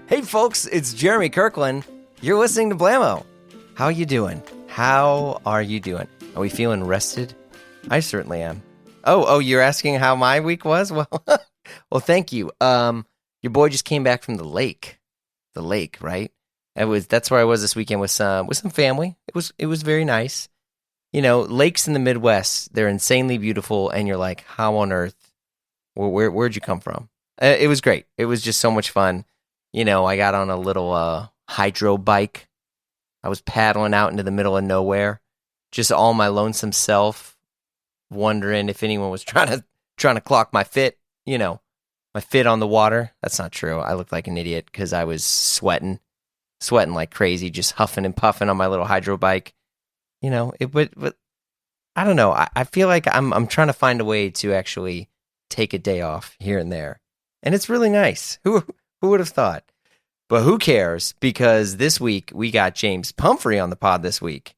Hey folks, it's Jeremy Kirkland. You're listening to Blammo. How you doing? How are you doing? Are we feeling rested? I certainly am. Oh, you're asking how my week was? Well, well, thank you. Your boy just came back from the lake. The lake, right? That's where I was this weekend with some family. It was very nice. You know, lakes in the Midwest, they're insanely beautiful, and you're like, how on earth? Where'd you come from? It was great. It was just so much fun. You know, I got on a little hydro bike. I was paddling out into the middle of nowhere, just all my lonesome self, wondering if anyone was trying to clock my fit. You know, my fit on the water. That's not true. I looked like an idiot because I was sweating like crazy, just huffing and puffing on my little hydro bike. You know, but I don't know. I feel like I'm trying to find a way to actually take a day off here and there, and it's really nice. Who would have thought? But who cares? Because this week we got James Pumphrey on the pod this week.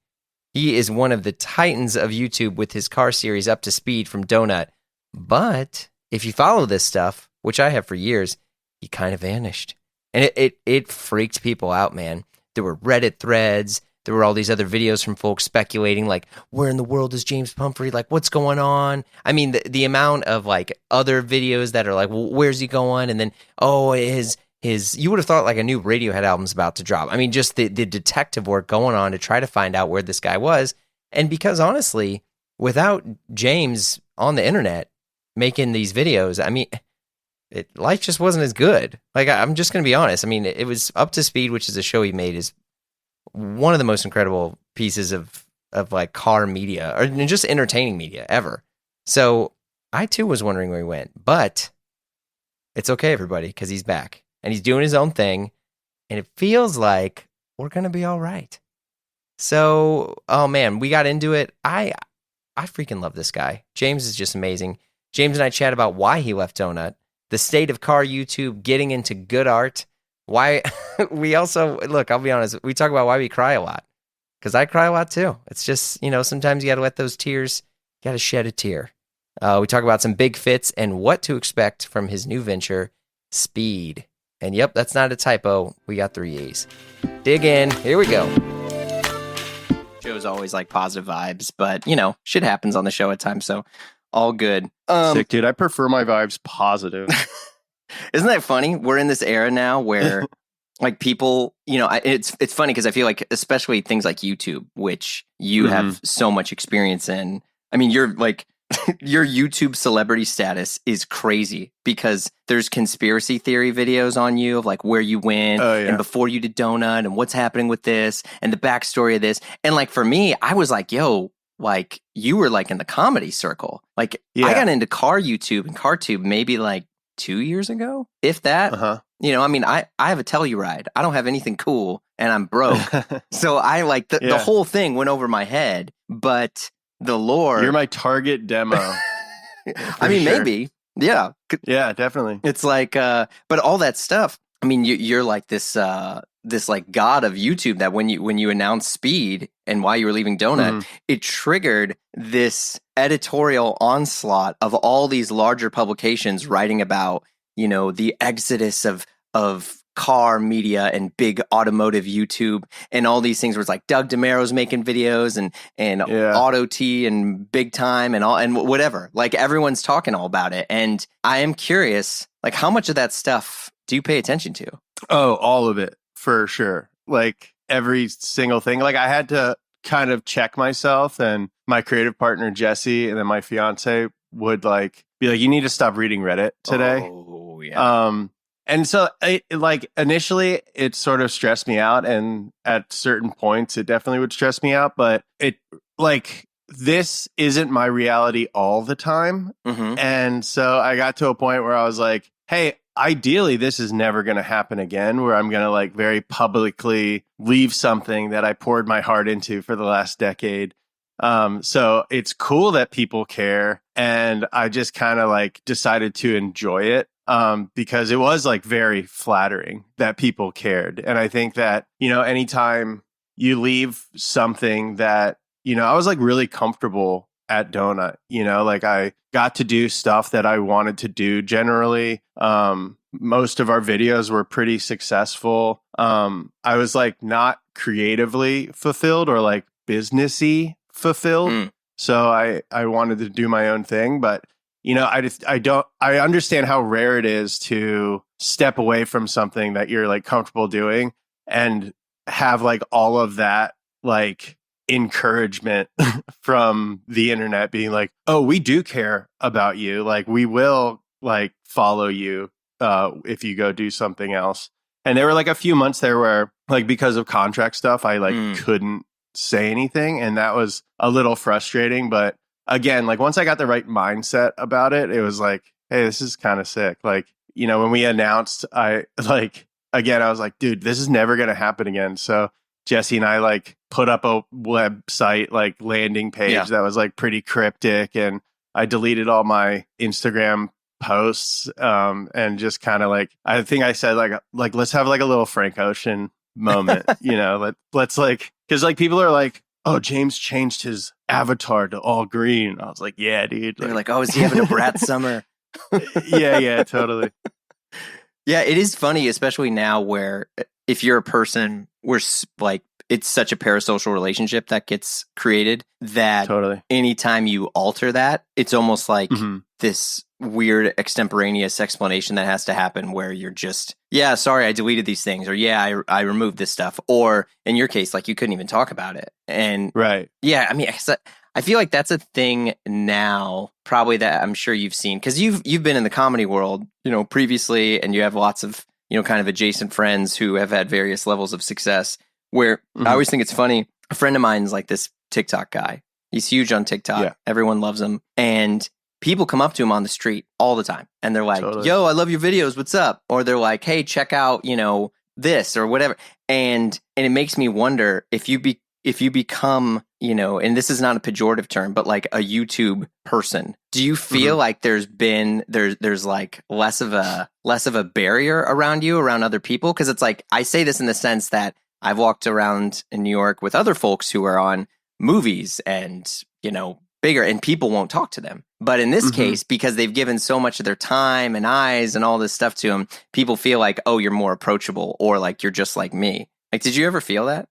He is one of the titans of YouTube with his car series Up to Speed from Donut. But if you follow this stuff, which I have for years, he kind of vanished. And it freaked people out, man. There were Reddit threads. There were all these other videos from folks speculating, like, where in the world is James Pumphrey? Like, what's going on? I mean, the amount of, like, other videos that are like, well, where's he going? And then, you would have thought, like, a new Radiohead album's about to drop. I mean, just the detective work going on to try to find out where this guy was. And because, honestly, without James on the internet making these videos, I mean, life just wasn't as good. Like, I'm just going to be honest. I mean, it was Up to Speed, which is a show he made, is one of the most incredible pieces of like car media or just entertaining media ever. So I too was wondering where he went, but it's okay, everybody, because he's back and he's doing his own thing, and it feels like we're gonna be all right. So, oh man, we got into it. I freaking love this guy. James is just amazing. James and I chat about why he left Donut, the state of car YouTube, getting into good art. Why we also, look, I'll be honest, we talk about why we cry a lot. Because I cry a lot too. It's just, you know, sometimes you got to let those tears, you got to shed a tear. We talk about some big fits and what to expect from his new venture, Speeed. And yep, that's not a typo. We got 3 E's. Dig in. Here we go. Show's always like positive vibes, but, you know, shit happens on the show at times, so all good. Sick, dude. I prefer my vibes positive. Isn't that funny? We're in this era now where, like, people, you know, it's funny because I feel like, especially things like YouTube, which you have so much experience in. I mean, you're like, your YouTube celebrity status is crazy because there's conspiracy theory videos on you of like where you went and before you did Donut and what's happening with this and the backstory of this. And like for me, I was like, yo, like you were like in the comedy circle. Like I got into car YouTube and CarTube maybe like 2 years ago, if that. You know, I mean, I have a Telluride. I don't have anything cool, and I'm broke. So I like the whole thing went over my head. But the lore, you're my target demo. I mean, maybe, yeah, definitely. It's like, but all that stuff. I mean, you're like this like god of YouTube. That when you announced Speed and why you were leaving Donut, it triggered this editorial onslaught of all these larger publications writing about, you know, the exodus of car media and big automotive YouTube and all these things where it's like Doug DeMaro's making videos and Auto T and Big Time and all and whatever. Like everyone's talking all about it. And I am curious, like how much of that stuff do you pay attention to? Oh, all of it for sure. Like every single thing. Like I had to kind of check myself, and my creative partner Jesse and then my fiance would like be like, you need to stop reading Reddit today. Oh yeah. And so like initially it sort of stressed me out, and at certain points it definitely would stress me out, but it like this isn't my reality all the time. And so I got to a point where I was like, hey, ideally this is never going to happen again, where I'm going to like very publicly leave something that I poured my heart into for the last decade. So it's cool that people care, and I just kind of like decided to enjoy it. Because it was like very flattering that people cared. And I think that, you know, anytime you leave something that, you know, I was like really comfortable at Donut, you know, like I got to do stuff that I wanted to do generally. most of our videos were pretty successful. I was like not creatively fulfilled or like businessy fulfilled. So I wanted to do my own thing, but I understand how rare it is to step away from something that you're like comfortable doing and have like all of that like encouragement from the internet being like, oh, we do care about you. Like we will like follow you if you go do something else. And there were like a few months there where like because of contract stuff, I like couldn't say anything. And that was a little frustrating. But again, like once I got the right mindset about it, it was like, hey, this is kind of sick. Like, when we announced, I was like, dude, this is never going to happen again. So Jesse and I like put up a website, like landing page that was like pretty cryptic. And I deleted all my Instagram posts and just kind of like, I think I said like, let's have like a little Frank Ocean moment, let's like, because like people are like, oh, James changed his avatar to all green. I was like, yeah, dude. They're like, oh, is he having a brat summer? Yeah, totally. Yeah, it is funny, especially now where if you're a person where like it's such a parasocial relationship that gets created that totally anytime you alter that, it's almost like this weird extemporaneous explanation that has to happen where you're just, yeah, sorry, I deleted these things, or yeah, I removed this stuff, or in your case, like you couldn't even talk about it. And right. Yeah, I mean, I feel like that's a thing now, probably that I'm sure you've seen because you've been in the comedy world, previously, and you have lots of, kind of adjacent friends who have had various levels of success. Where I always think it's funny. A friend of mine is like this TikTok guy. He's huge on TikTok. Yeah. Everyone loves him, and people come up to him on the street all the time, and they're like, totally. "Yo, I love your videos. What's up?" Or they're like, "Hey, check out, this or whatever." And it makes me wonder if you become, and this is not a pejorative term, but like a YouTube person, do you feel like there's like less of a barrier around you, around other people? Because it's like, I say this in the sense that I've walked around in New York with other folks who are on movies and, bigger, and people won't talk to them. But in this case, because they've given so much of their time and eyes and all this stuff to them, people feel like, oh, you're more approachable, or like you're just like me. Like, did you ever feel that?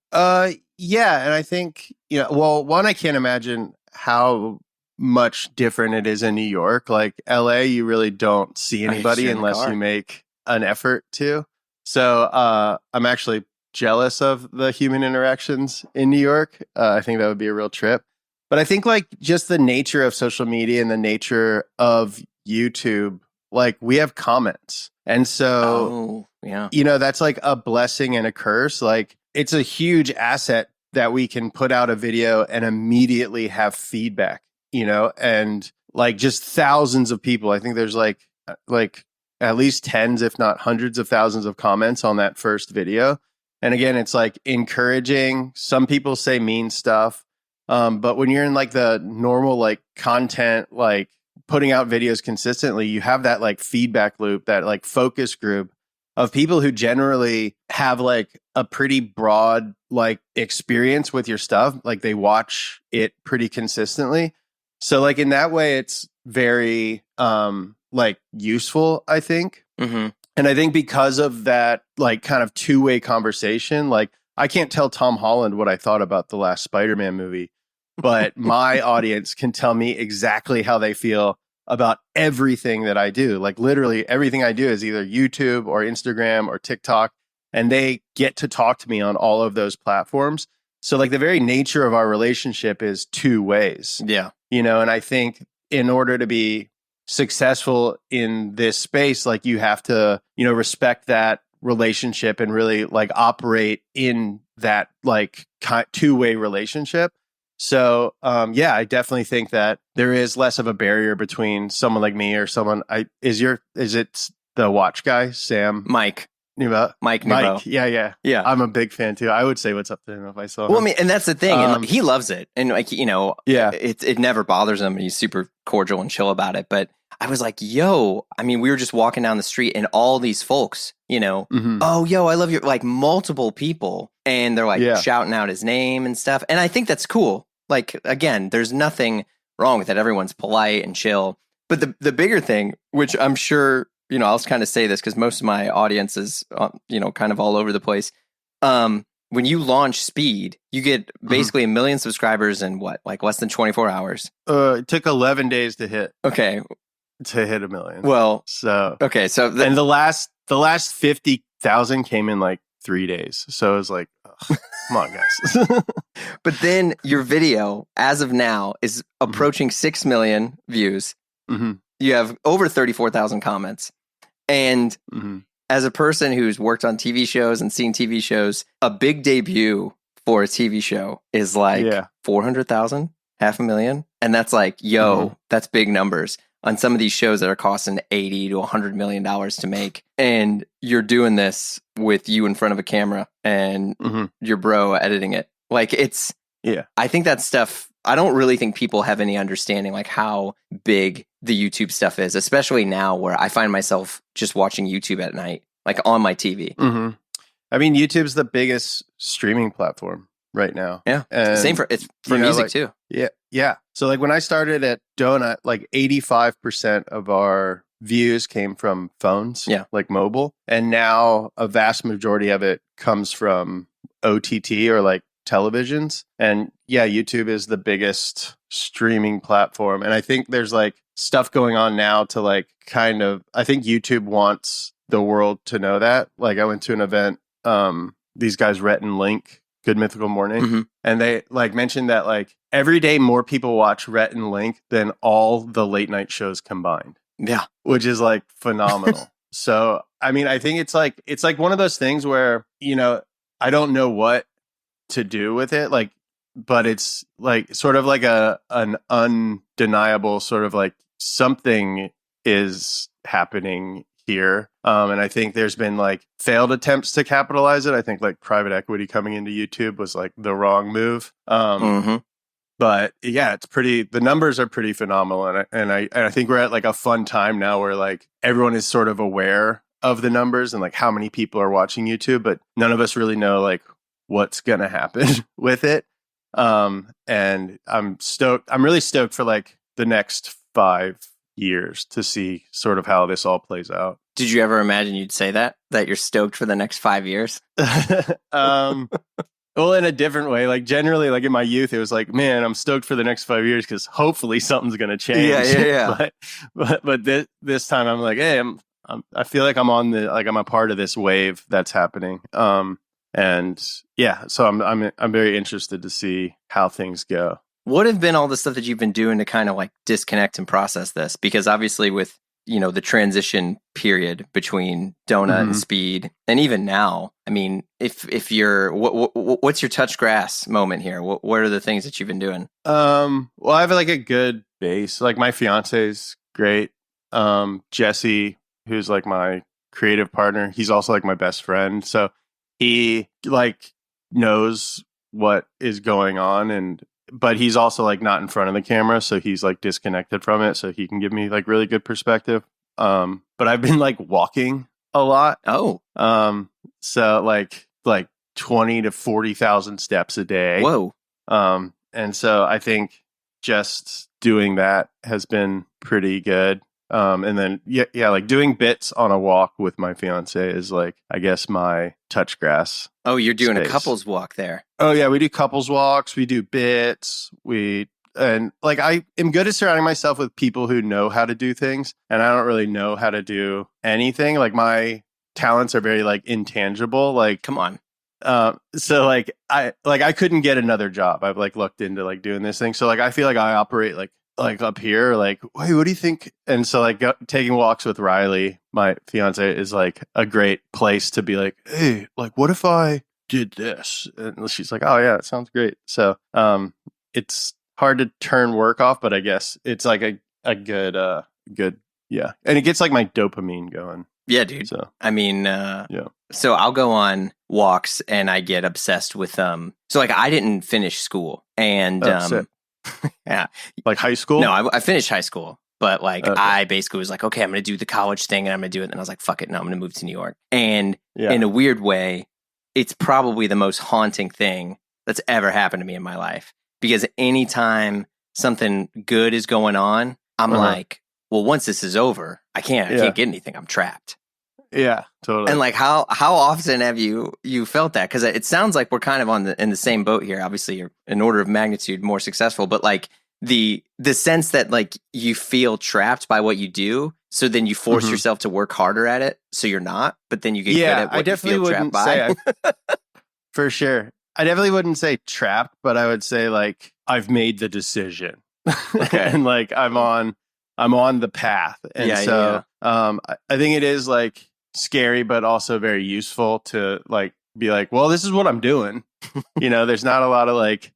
Yeah. And I think, well, one, I can't imagine how much different it is in New York. Like LA, you really don't see anybody unless you make an effort to. So I'm actually jealous of the human interactions in New York. I think that would be a real trip. But I think like just the nature of social media and the nature of YouTube, like we have comments. And so, that's like a blessing and a curse. Like it's a huge asset that we can put out a video and immediately have feedback, and like just thousands of people. I think there's like at least tens, if not hundreds of thousands of comments on that first video. And again, it's like encouraging. Some people say mean stuff. But when you're in like the normal, like content, like putting out videos consistently, you have that like feedback loop, that like focus group of people who generally have like a pretty broad like experience with your stuff. Like they watch it pretty consistently. So like in that way, it's very like useful, I think. And I think because of that, like kind of two-way conversation, like I can't tell Tom Holland what I thought about the last Spider-Man movie, but my audience can tell me exactly how they feel about everything that I do. Like literally everything I do is either YouTube or Instagram or TikTok, and they get to talk to me on all of those platforms. So like the very nature of our relationship is two ways. Yeah. And I think in order to be successful in this space, like you have to, respect that relationship and really like operate in that like two-way relationship. So, I definitely think that there is less of a barrier between someone like me or someone. Is it the watch guy, Sam? Mike Nouveau. Yeah. I'm a big fan too. I would say what's up to him if I saw him. Well, I mean, and that's the thing. And he loves it. And like, it never bothers him. And he's super cordial and chill about it. But I was like, yo, I mean, we were just walking down the street and all these folks, oh, yo, I love your, like multiple people. And they're like shouting out his name and stuff. And I think that's cool. Like, again, there's nothing wrong with it. Everyone's polite and chill. But the bigger thing, which I'm sure I'll kind of say this because most of my audience is, kind of all over the place. When you launch Speed, you get basically 1 million subscribers in like less than 24 hours. It took 11 days to hit. Okay. To hit 1 million. Well, so and the last 50,000 came in like 3 days. So it was like, come on, guys. But then your video, as of now, is approaching 6 million views. Mm-hmm. You have over 34,000 comments. And as a person who's worked on TV shows and seen TV shows, a big debut for a TV show is like 400,000, 500,000. And that's like, that's big numbers on some of these shows that are costing $80 to $100 million to make. And you're doing this with you in front of a camera and your bro editing it. Like I think that stuff, I don't really think people have any understanding like how big the YouTube stuff is, especially now where I find myself just watching YouTube at night, like on my TV. I mean, YouTube's the biggest streaming platform right now. Yeah. And same for music too. Yeah. Yeah. So like when I started at Donut, like 85% of our views came from phones, like mobile. And now a vast majority of it comes from OTT or like televisions. And YouTube is the biggest streaming platform. And I think there's like stuff going on now to like I think YouTube wants the world to know that. Like I went to an event, these guys, Rhett and Link, Good Mythical Morning, and they like mentioned that like every day more people watch Rhett and Link than all the late night shows combined. Yeah. Which is like phenomenal. So, I mean, I think it's like one of those things where, I don't know what to do with it. Like, but it's like sort of like an undeniable sort of like something is happening here. And I think there's been like failed attempts to capitalize it. I think like private equity coming into YouTube was like the wrong move. But yeah, the numbers are pretty phenomenal. And I think we're at like a fun time now where like everyone is sort of aware of the numbers and like how many people are watching YouTube, but none of us really know like what's going to happen with it. And I'm really stoked for like the next 5 years to see sort of how this all plays out. Did you ever imagine you'd say that you're stoked for the next 5 years? Well, in a different way, like generally, like in my youth, it was like, man, I'm stoked for the next 5 years because hopefully something's going to change. Yeah. but this time I'm like, hey, I feel like I'm a part of this wave that's happening. And yeah, so I'm very interested to see how things go. What have been all the stuff that you've been doing to kind of like disconnect and process this? Because obviously with, the transition period between Donut and Speed, and even now, I mean, if you're, what's your touch grass moment here? What are the things that you've been doing? Well, I have like a good base. Like my fiance's great. Jesse, who's like my creative partner, he's also like my best friend. So he like knows what is going on, but he's also like not in front of the camera, so he's like disconnected from it, so he can give me like really good perspective. But I've been like walking a lot. So like 20 to 40,000 steps a day. Whoa. And so I think just doing that has been pretty good. And then like doing bits on a walk with my fiance is like, I guess, my touch grass. Oh, you're doing space. A couples walk there. Oh yeah, we do couples walks, we do bits, and like I am good at surrounding myself with people who know how to do things, and I don't really know how to do anything. Like my talents are very like intangible. Like, come on. So like I couldn't get another job. I've like looked into like doing this thing. So like I feel like I operate like up here, like, wait, what do you think? And so like taking walks with Riley, my fiance, is like a great place to be like, hey, like what if I did this? And she's like, oh yeah, it sounds great. So it's hard to turn work off, but I guess it's like a good yeah. And it gets like my dopamine going. Yeah, dude. So I mean, yeah. So I'll go on walks and I get obsessed with so like I didn't finish school and yeah. Like high school? No, I finished high school, but like okay. I basically was like, okay, I'm going to do the college thing and I'm going to do it. And I was like, fuck it. No, I'm going to move to New York. And in a weird way, it's probably the most haunting thing that's ever happened to me in my life, because anytime something good is going on, I'm like, well, once this is over, I can't get anything. I'm trapped. Yeah, totally. And like, how often have you felt that? Because it sounds like we're kind of in the same boat here. Obviously, you're an order of magnitude more successful, but like the sense that like you feel trapped by what you do, so then you force yourself to work harder at it, so you're not. But then you get good at what I definitely you feel wouldn't trapped by. say for sure. I definitely wouldn't say trapped, but I would say like I've made the decision, and like I'm on the path, and I think it is like scary, but also very useful to like be like, well, this is what I'm doing. There's not a lot of like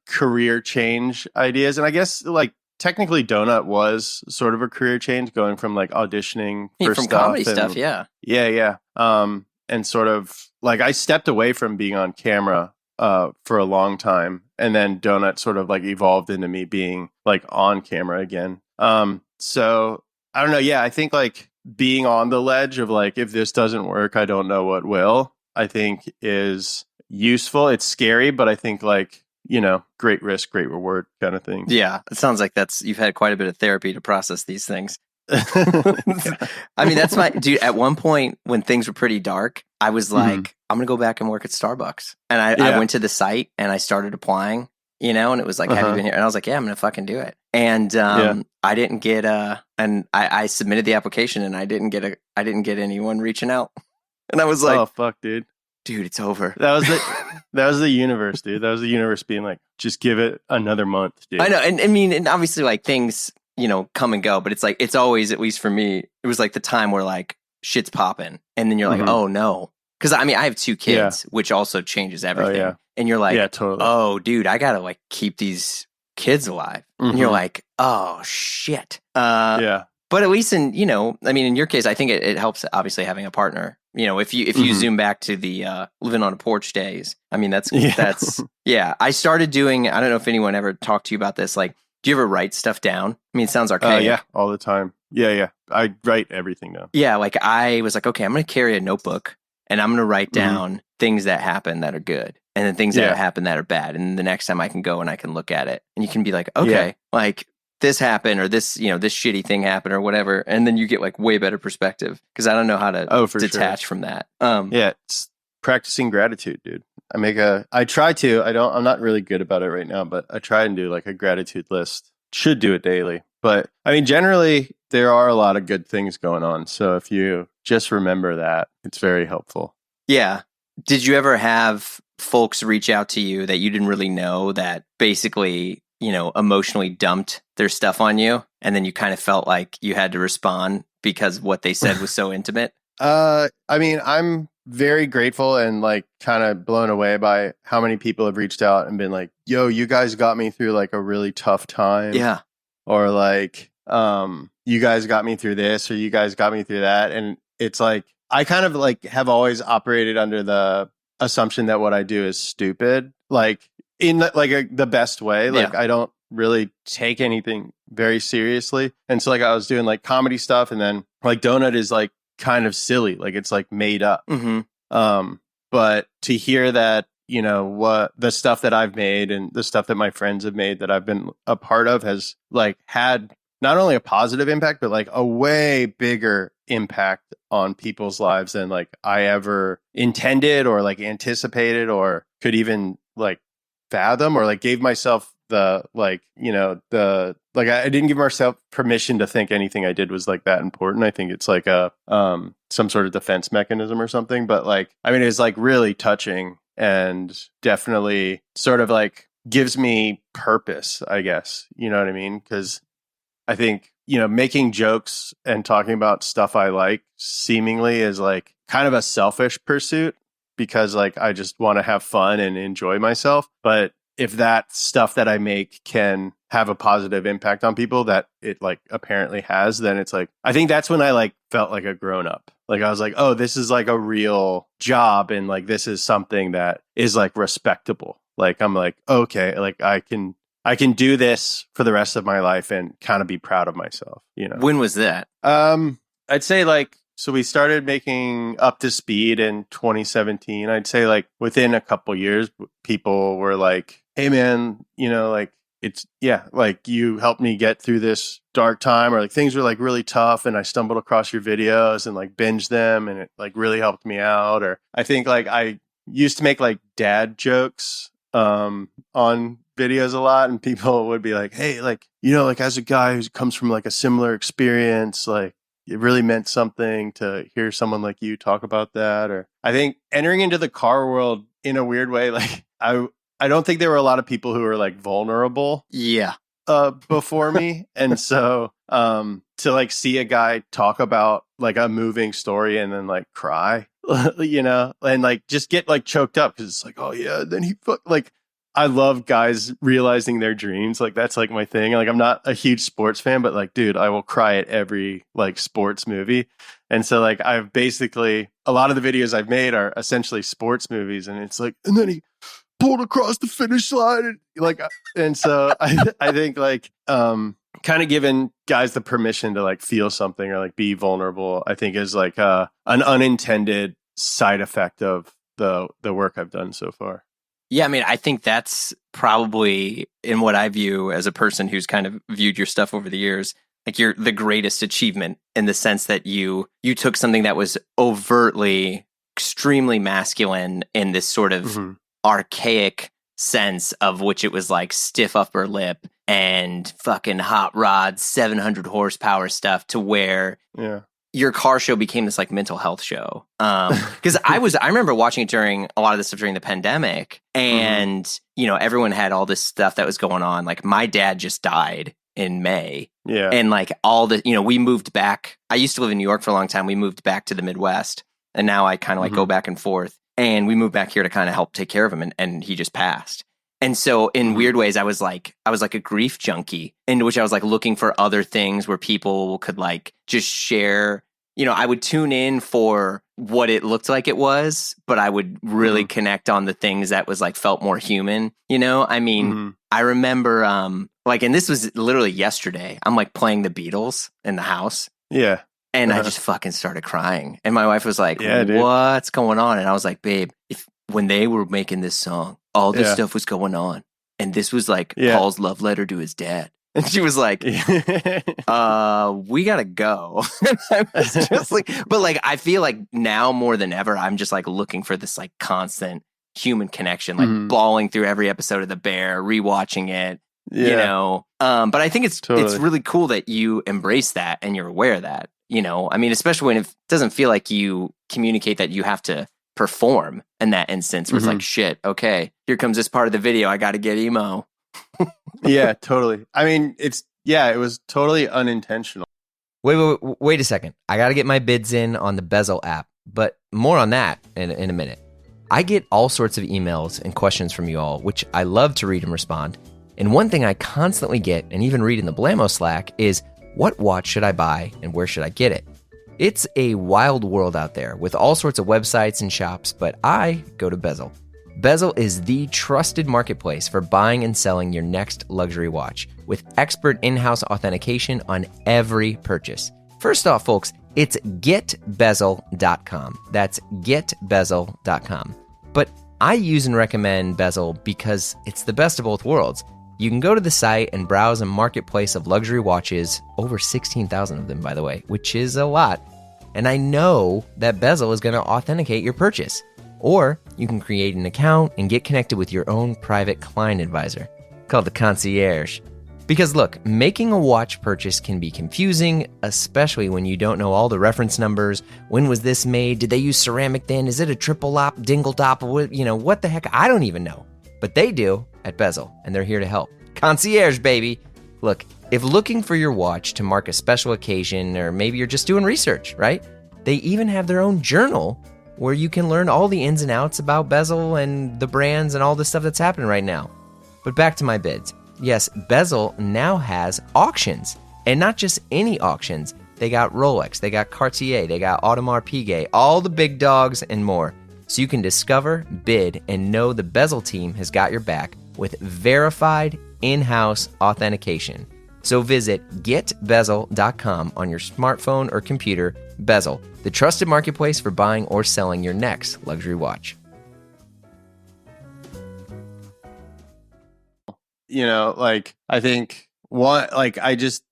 career change ideas, and I guess like technically Donut was sort of a career change, going from like auditioning for from stuff comedy stuff. And sort of like I stepped away from being on camera for a long time, and then Donut sort of like evolved into me being like on camera again. So I don't know. Yeah, I think like being on the ledge of like, if this doesn't work, I don't know what will, I think is useful. It's scary, but I think like, great risk, great reward kind of thing. Yeah, it sounds like you've had quite a bit of therapy to process these things. I mean, that's dude. At one point when things were pretty dark, I was like, I'm going to go back and work at Starbucks. And I went to the site and I started applying, and it was like, have you been here? And I was like, yeah, I'm going to fucking do it. And I didn't get and I submitted the application and I didn't get anyone reaching out. And I was like, oh fuck, dude, it's over. That was the universe, dude. That was the universe being like, just give it another month, dude. I know. And I mean, and obviously like things, come and go, but it's like, it's always, at least for me, it was like the time where like shit's popping and then you're like, oh no. Cause I mean, I have 2 kids, which also changes everything. Oh, yeah. And you're like, yeah, totally. Oh dude, I gotta like keep these kids alive. And you're like, oh shit. But at least in your case, I think it helps obviously having a partner. If you zoom back to the living on a porch days, I mean, that's I started doing, I don't know if anyone ever talked to you about this. Like, do you ever write stuff down? I mean, it sounds archaic. Yeah, all the time. Yeah. I write everything down. Yeah, like I was like, okay, I'm going to carry a notebook and I'm going to write down things that happen that are good and then things that happen that are bad. And the next time I can go and I can look at it and you can be like, okay, like this happened or this, this shitty thing happened or whatever. And then you get like way better perspective because I don't know how to detach from that. It's practicing gratitude, dude. I'm not really good about it right now, but I try and do like a gratitude list. Should do it daily. But I mean, generally there are a lot of good things going on. So if you just remember that, it's very helpful. Yeah. Did you ever have folks reach out to you that you didn't really know that basically, emotionally dumped their stuff on you? And then you kind of felt like you had to respond because what they said was so intimate? I mean, I'm very grateful and like kind of blown away by how many people have reached out and been like, yo, you guys got me through like a really tough time. Yeah. Or like, you guys got me through this or you guys got me through that. And it's like, I kind of like have always operated under the assumption that what I do is stupid, like in the best way. Like I don't really take anything very seriously. And so like I was doing like comedy stuff and then like Donut is like kind of silly. Like it's like made up. But to hear that, what the stuff that I've made and the stuff that my friends have made that I've been a part of has like had not only a positive impact, but like a way bigger impact on people's lives than like I ever intended or like anticipated or could even like fathom or like gave myself the like, I didn't give myself permission to think anything I did was like that important. I think it's like a some sort of defense mechanism or something. But like, I mean, it's like really touching and definitely sort of like gives me purpose, I guess. You know what I mean? Because I think, making jokes and talking about stuff I like seemingly is like kind of a selfish pursuit because like I just want to have fun and enjoy myself. But if that stuff that I make can have a positive impact on people that it like apparently has, then it's like, I think that's when I like felt like a grown up. Like I was like, oh, this is like a real job. And like, this is something that is like respectable. Like, I'm like, okay, like I can do this for the rest of my life and kind of be proud of myself, When was that? I'd say like, so we started making Up to Speed in 2017. I'd say like within a couple years, people were like, hey man, like it's, yeah, like you helped me get through this dark time, or like things were like really tough and I stumbled across your videos and like binged them and it like really helped me out. Or I think like I used to make like dad jokes on videos a lot, and people would be like, hey, like, like as a guy who comes from like a similar experience, like it really meant something to hear someone like you talk about that. Or I think entering into the car world in a weird way, like I don't think there were a lot of people who were like vulnerable before me. And so to like see a guy talk about like a moving story and then like cry, and like just get like choked up because it's like, oh yeah, then like, I love guys realizing their dreams. Like that's like my thing. Like I'm not a huge sports fan, but like, dude, I will cry at every like sports movie. And so like I've basically, a lot of the videos I've made are essentially sports movies, and it's like, and then he pulled across the finish line, and like, and so I think like kind of giving guys the permission to like feel something or like be vulnerable, I think is like an unintended side effect of the work I've done so far. Yeah, I mean, I think that's probably, in what I view as a person who's kind of viewed your stuff over the years, like you're the greatest achievement in the sense that you took something that was overtly extremely masculine in this sort of archaic sense of which it was like stiff upper lip and fucking hot rod 700 horsepower stuff, to where your car show became this like mental health show. Because I remember watching it during a lot of this stuff during the pandemic, and everyone had all this stuff that was going on. Like my dad just died in May. Yeah. And like all the, we moved back. I used to live in New York for a long time. We moved back to the Midwest, and now I kind of like go back and forth. And we moved back here to kind of help take care of him, and he just passed. And so in weird ways, I was like a grief junkie, in which I was like looking for other things where people could like just share. I would tune in for what it looked like it was, but I would really connect on the things that was like felt more human. I mean, I remember and this was literally yesterday, I'm like playing the Beatles in the house. Yeah. And I just fucking started crying. And my wife was like, what's going on? And I was like, babe, when they were making this song, all this stuff was going on. And this was like Paul's love letter to his dad. And she was like, we gotta go. I was just like, but like, I feel like now more than ever, I'm just like looking for this like constant human connection, like bawling through every episode of The Bear, rewatching it, but I think it's really cool that you embrace that and you're aware of that, I mean, especially when it doesn't feel like you communicate that you have to perform in that instance where it's like, shit, okay, here comes this part of the video, I gotta get emo. Yeah, totally. I mean, it was totally unintentional. Wait a second. I got to get my bids in on the Bezel app, but more on that in a minute. I get all sorts of emails and questions from you all, which I love to read and respond. And one thing I constantly get, and even read in the Blamo Slack, is what watch should I buy and where should I get it? It's a wild world out there with all sorts of websites and shops, but I go to Bezel. Bezel is the trusted marketplace for buying and selling your next luxury watch, with expert in-house authentication on every purchase. First off, folks, it's getbezel.com. That's getbezel.com. But I use and recommend Bezel because it's the best of both worlds. You can go to the site and browse a marketplace of luxury watches, over 16,000 of them, by the way, which is a lot. And I know that Bezel is going to authenticate your purchase. Or you can create an account and get connected with your own private client advisor, called the concierge. Because look, making a watch purchase can be confusing, especially when you don't know all the reference numbers. When was this made? Did they use ceramic then? Is it a triple lop, dingle dop? What the heck? I don't even know. But they do at Bezel, and they're here to help. Concierge, baby. Look, if looking for your watch to mark a special occasion, or maybe you're just doing research, right? They even have their own journal where you can learn all the ins and outs about Bezel and the brands and all the stuff that's happening right now. But back to my bids. Yes, Bezel now has auctions, and not just any auctions. They got Rolex, they got Cartier, they got Audemars Piguet, all the big dogs and more. So you can discover, bid, and know the Bezel team has got your back with verified in-house authentication. So visit getbezel.com on your smartphone or computer. Bezel, the trusted marketplace for buying or selling your next luxury watch. like I think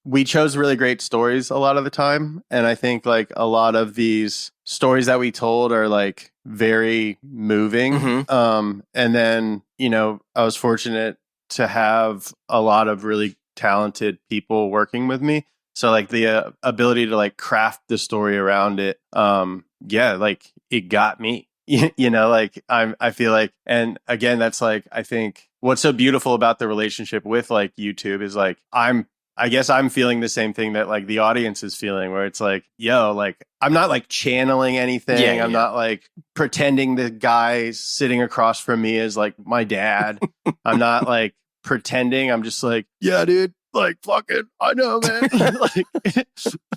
we chose really great stories a lot of the time. And I think like a lot of these stories that we told are like very moving. And then, I was fortunate to have a lot of really talented people working with me. So like the ability to like craft the story around it. Like it got me. Like I feel like, and again, that's like, I think what's so beautiful about the relationship with like YouTube is like, I guess I'm feeling the same thing that like the audience is feeling, where it's like, yo, like I'm not like channeling anything. I'm not like pretending the guy sitting across from me is like my dad. I'm not like pretending. I'm just like, yeah, dude. Like, fucking, I know, man. Like,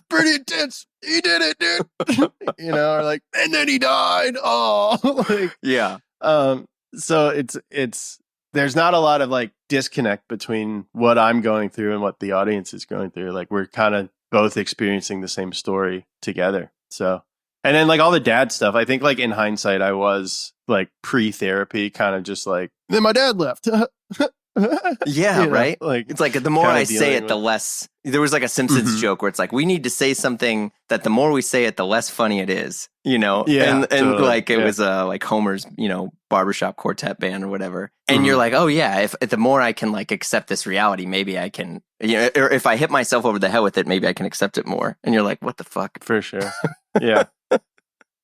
pretty intense. He did it, dude. Or like, and then he died. Oh, like, yeah. So it's there's not a lot of like disconnect between what I'm going through and what the audience is going through. Like, we're kind of both experiencing the same story together. So, and then like all the dad stuff, I think like in hindsight, I was like pre-therapy, kind of just like, then my dad left. Yeah, right? Like, it's like the more I say it, the less. There was like a Simpsons joke where it's like, we need to say something that the more we say it, the less funny it is, Yeah, and totally. like it was like Homer's, barbershop quartet band or whatever. And you're like, oh yeah, if the more I can like accept this reality, maybe I can, or if I hit myself over the head with it, maybe I can accept it more. And you're like, what the fuck? For sure. Yeah. But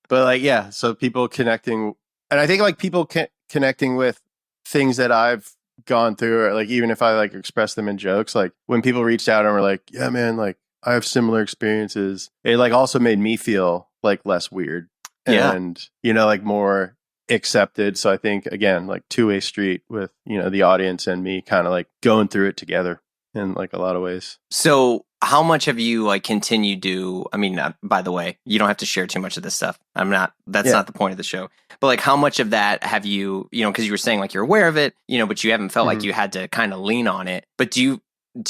like, yeah, so people connecting, and I think like people connecting with things that I've gone through, or like even if I like express them in jokes, like when people reached out and were like, yeah, man, like I have similar experiences, it like also made me feel like less weird and like more accepted. So I think again, like two-way street with the audience and me kind of like going through it together in like a lot of ways. So how much have you like continued to, I mean, by the way, you don't have to share too much of this stuff. That's not the point of the show. But like how much of that have you, because you were saying like you're aware of it, but you haven't felt like you had to kind of lean on it. But do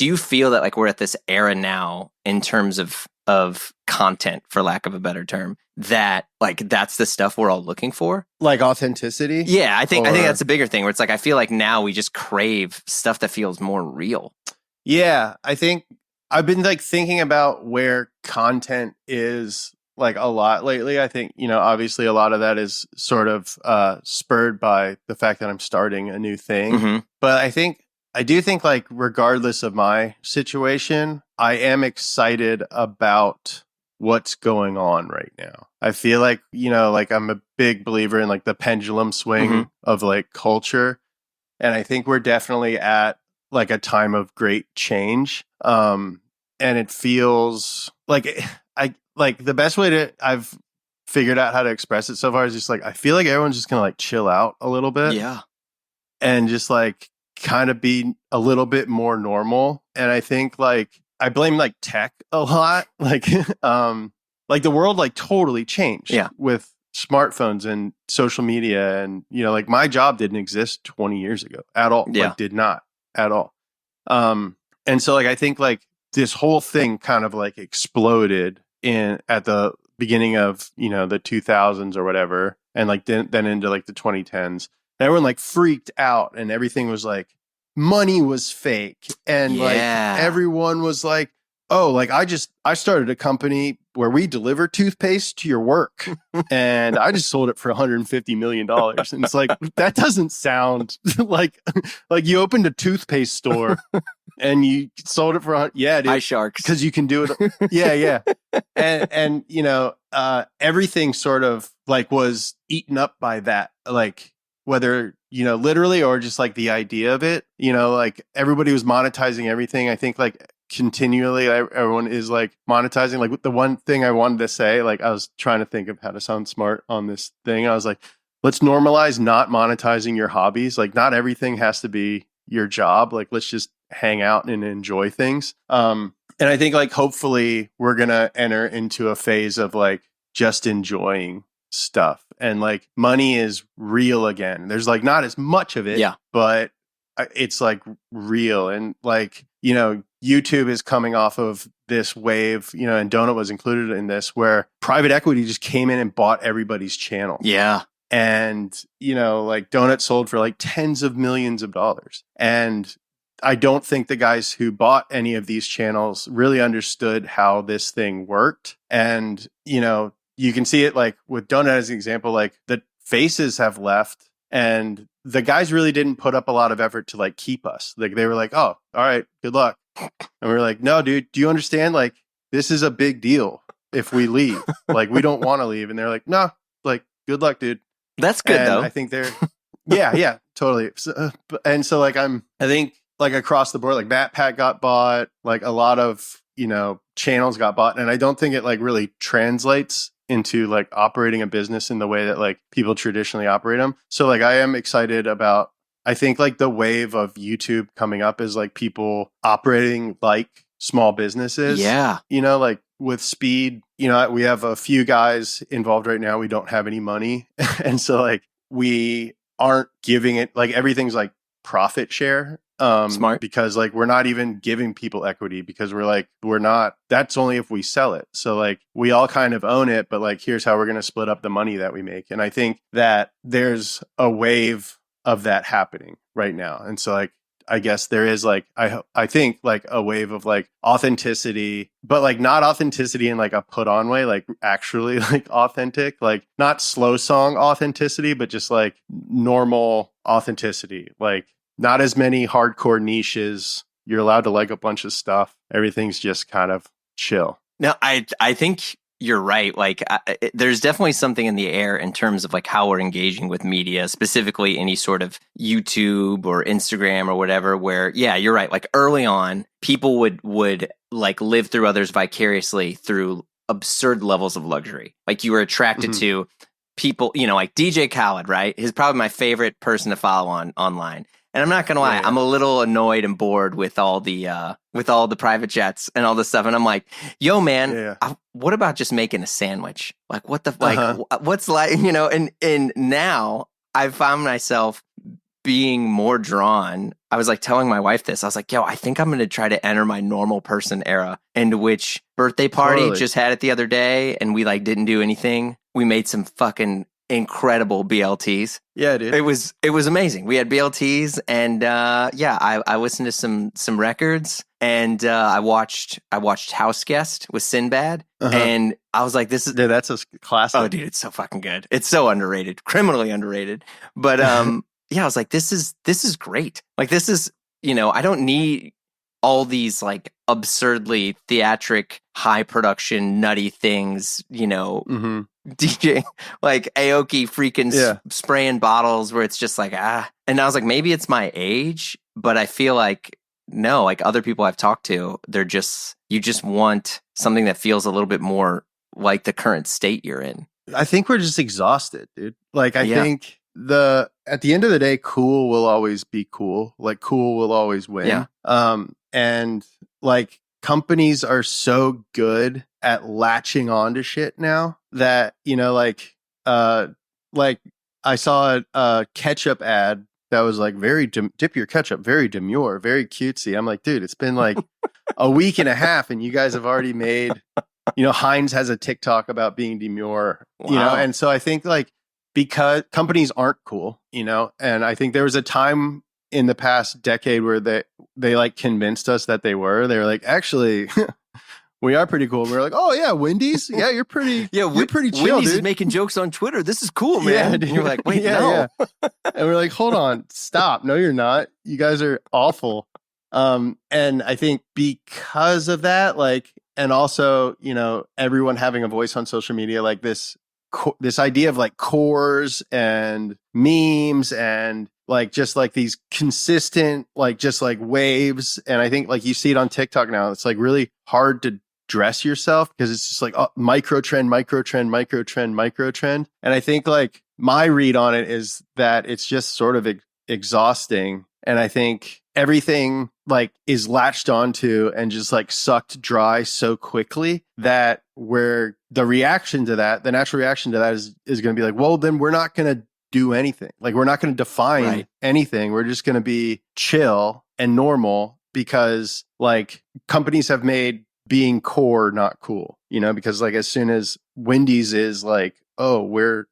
you feel that like we're at this era now in terms of content, for lack of a better term, that like that's the stuff we're all looking for? Like authenticity? Yeah, I think that's a bigger thing where it's like I feel like now we just crave stuff that feels more real. Yeah, I think I've been like thinking about where content is like a lot lately. I think, obviously a lot of that is sort of spurred by the fact that I'm starting a new thing. But I do think like regardless of my situation, I am excited about what's going on right now. I feel like, like I'm a big believer in like the pendulum swing of like culture. And I think we're definitely at like a time of great change. And it feels like the best way I've figured out how to express it so far is just like, I feel like everyone's just gonna like chill out a little bit. Yeah. And just like kind of be a little bit more normal. And I think like I blame like tech a lot. Like, like the world like totally changed with smartphones and social media. And, like my job didn't exist 20 years ago at all. Yeah. Like did not at all. And so like, I think like this whole thing kind of like exploded at the beginning of, the 2000s or whatever. And like then into like the 2010s, and everyone like freaked out and everything was like, money was fake. And like everyone was like, oh, like I started a company where we deliver toothpaste to your work and I just sold it for $150 million. And it's like, that doesn't sound like you opened a toothpaste store and you sold it for, dude. Hi, sharks. Because you can do it. Yeah. And everything sort of like was eaten up by that, like whether, literally or just like the idea of it, like everybody was monetizing everything. I think like continually everyone is like monetizing. Like the one thing I wanted to say, like I was trying to think of how to sound smart on this thing. I was like, let's normalize not monetizing your hobbies. Like not everything has to be your job. Like let's just hang out and enjoy things. And I think like hopefully we're gonna enter into a phase of like just enjoying stuff, and like money is real again. There's like not as much of it, but it's like real. And like, YouTube is coming off of this wave, and Donut was included in this, where private equity just came in and bought everybody's channel. Yeah. And, like Donut sold for like tens of millions of dollars. And I don't think the guys who bought any of these channels really understood how this thing worked. And, you can see it like with Donut as an example, like the faces have left and the guys really didn't put up a lot of effort to like keep us. Like they were like, oh, all right, good luck. And we were like, no, dude, do you understand? Like, this is a big deal if we leave. Like, we don't want to leave. And they're like, no, like, good luck, dude. That's good, and though. I think they're, yeah, totally. So like, I think like across the board, like MatPat got bought, like a lot of, channels got bought. And I don't think it like really translates into like operating a business in the way that like people traditionally operate them. So like, I am excited about, I think like the wave of YouTube coming up is like people operating like small businesses. Yeah. Like with Speeed, we have a few guys involved right now. We don't have any money. And so like we aren't giving it, like everything's like profit share. Smart. Because like we're not even giving people equity because we're not, that's only if we sell it. So like we all kind of own it, but like here's how we're going to split up the money that we make. And I think that there's a wave of that happening right now. And so like I guess there is like I think like a wave of like authenticity, but like not authenticity in like a put on way, like actually like authentic, like not slow song authenticity, but just like normal authenticity, like not as many hardcore niches. You're allowed to like a bunch of stuff. Everything's just kind of chill. No, I think you're right. Like, there's definitely something in the air in terms of like how we're engaging with media, specifically any sort of YouTube or Instagram or whatever, where, yeah, you're right. Like early on, people would like live through others vicariously through absurd levels of luxury. Like you were attracted to people, like DJ Khaled, right? He's probably my favorite person to follow online. And I'm not gonna lie, I'm a little annoyed and bored with all the private jets and all this stuff. And I'm like, yo, man, what about just making a sandwich? Like, what the what's like, and now I've found myself being more drawn. I was like telling my wife this. I was like, yo, I think I'm gonna try to enter my normal person era, into which birthday party just had it the other day, and we like didn't do anything. We made some fucking incredible BLTs. Yeah, dude. It was amazing. We had BLTs and I listened to some records and I watched House Guest with Sinbad and I was like, this is that's a classic. Oh dude, it's so fucking good. It's so underrated, criminally underrated. But I was like, this is great. Like this is, I don't need all these like absurdly theatric, high production, nutty things, DJ like Aoki freaking spraying bottles where it's just like, and I was like, maybe it's my age, but I feel like no, like other people I've talked to, you just want something that feels a little bit more like the current state you're in. I think we're just exhausted, dude. Like I think at the end of the day, cool will always be cool. Like cool will always win. Yeah. And like companies are so good at latching on to shit now that, like I saw a ketchup ad that was like very dip your ketchup, very demure, very cutesy. I'm like, dude, it's been like a week and a half and you guys have already made, Heinz has a TikTok about being demure, and so I think like because companies aren't cool, and I think there was a time in the past decade where they like convinced us that they were like, actually, we are pretty cool. We're like, oh yeah, Wendy's. Yeah, you're pretty. You're pretty chill, Wendy's dude. is making jokes on Twitter. This is cool, man. Yeah, and you're like, wait, no. Yeah. And we're like, hold on, stop. No, you're not. You guys are awful. And I think because of that, like, and also, everyone having a voice on social media, like this idea of like cores and memes and like just like these consistent like just like waves, and I think like you see it on TikTok now. It's like really hard to dress yourself because it's just like micro trend, and I think like my read on it is that it's just sort of exhausting, and I think everything like is latched onto and just like sucked dry so quickly that where the reaction to that, the natural reaction to that is going to be like, well, then we're not going to do anything. Like we're not going to define anything. We're just going to be chill and normal because like companies have made being core not cool, because like as soon as Wendy's is like, oh, we're,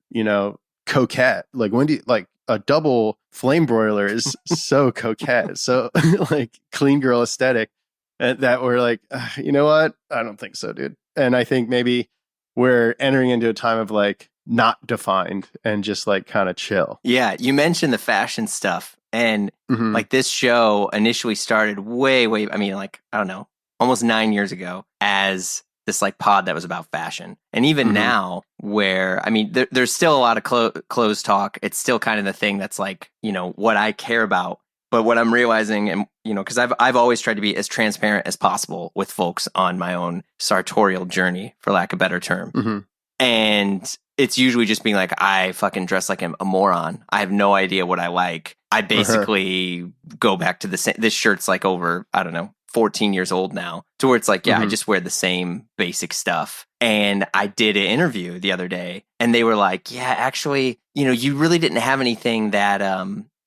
coquette, like Wendy, like, a double flame broiler is so coquette, so like clean girl aesthetic, that we're like, you know what? I don't think so, dude. And I think maybe we're entering into a time of like not defined and just like kind of chill. Yeah, you mentioned the fashion stuff, and like this show initially started way, I mean, like, I don't know, almost 9 years ago as this like pod that was about fashion. And even now, where, I mean, there's still a lot of clothes talk. It's still kind of the thing that's like, you know, what I care about. But what I'm realizing, and, you know, because I've always tried to be as transparent as possible with folks on my own sartorial journey, for lack of a better term. And it's usually just being like, I fucking dress like a moron. I have no idea what I like. I basically go back to the same. This shirt's like over, I don't know, 14 years old now, to where it's like, yeah, I just wear the same basic stuff. And I did an interview the other day, and they were like, yeah, actually, you know, you really didn't have anything that,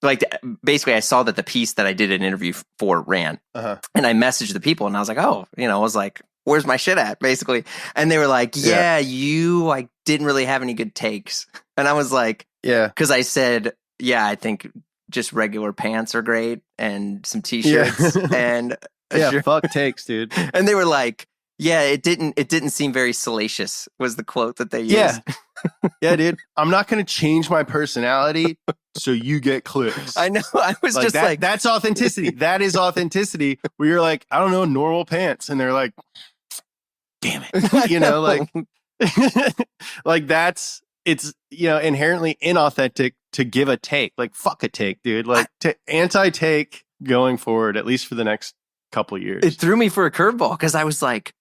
like, basically I saw that the piece that I did an interview for ran, and I messaged the people, and I was like, oh, you know, I was like, where's my shit at, basically? And they were like, yeah, you like didn't really have any good takes. And I was like, yeah, because I said, yeah, I think just regular pants are great and some t-shirts and fuck takes, dude. And they were like, yeah, it didn't seem very salacious, was the quote that they used. Yeah, dude. I'm not going to change my personality so you get clicks. I know. I was like, just that, like, that's authenticity. That is authenticity. Where you're like, I don't know, normal pants, and they're like, damn it, you know, like, like it's, you know, inherently inauthentic to give a take. Like, fuck a take, dude. Like, anti-take going forward, at least for the next couple of years. It threw me for a curveball, because I was like,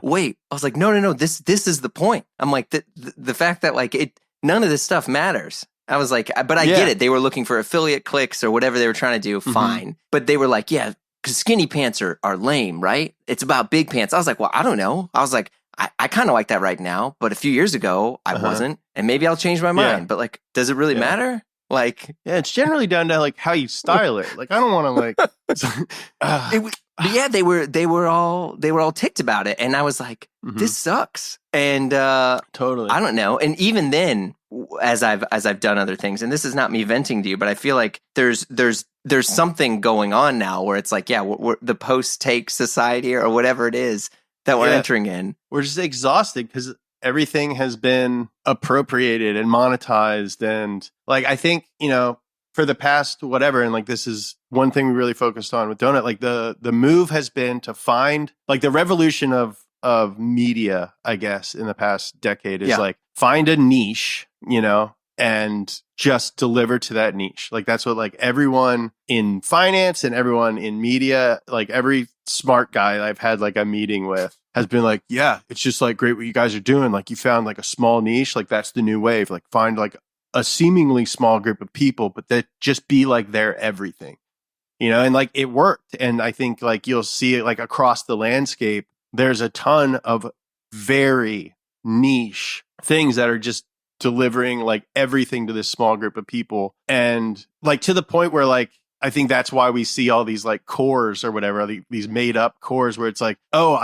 wait, I was like, no, this is the point. I'm like, the fact that like none of this stuff matters. I was like, but I get it. They were looking for affiliate clicks or whatever they were trying to do. Fine. But they were like, yeah, because skinny pants are lame, right? It's about big pants. I was like, well, I don't know. I was like, I kind of like that right now, but a few years ago I wasn't, and maybe I'll change my mind. But like, does it really matter? Like, it's generally down to like how you style it. Like, I don't want to like. Yeah, they were all ticked about it, and I was like, this sucks. And totally, I don't know. And even then, as I've done other things, and this is not me venting to you, but I feel like there's something going on now where it's like, yeah, we're the post-take society or whatever it is that we're entering in. We're just exhausted because everything has been appropriated and monetized. And like, I think, you know, for the past whatever, and like, this is one thing we really focused on with Donut, like the move has been to find, like, the revolution of media, I guess, in the past decade is like, find a niche, you know, and just deliver to that niche. Like, that's what like everyone in finance and everyone in media, like every smart guy I've had like a meeting with has been like, yeah, it's just like great what you guys are doing. Like, you found like a small niche, like that's the new wave. Like, find like a seemingly small group of people, but that just be like their everything, you know? And like, it worked. And I think like you'll see it like across the landscape, there's a ton of very niche things that are just delivering like everything to this small group of people. And like, to the point where like, I think that's why we see all these like cores or whatever, these made up cores where it's like, oh,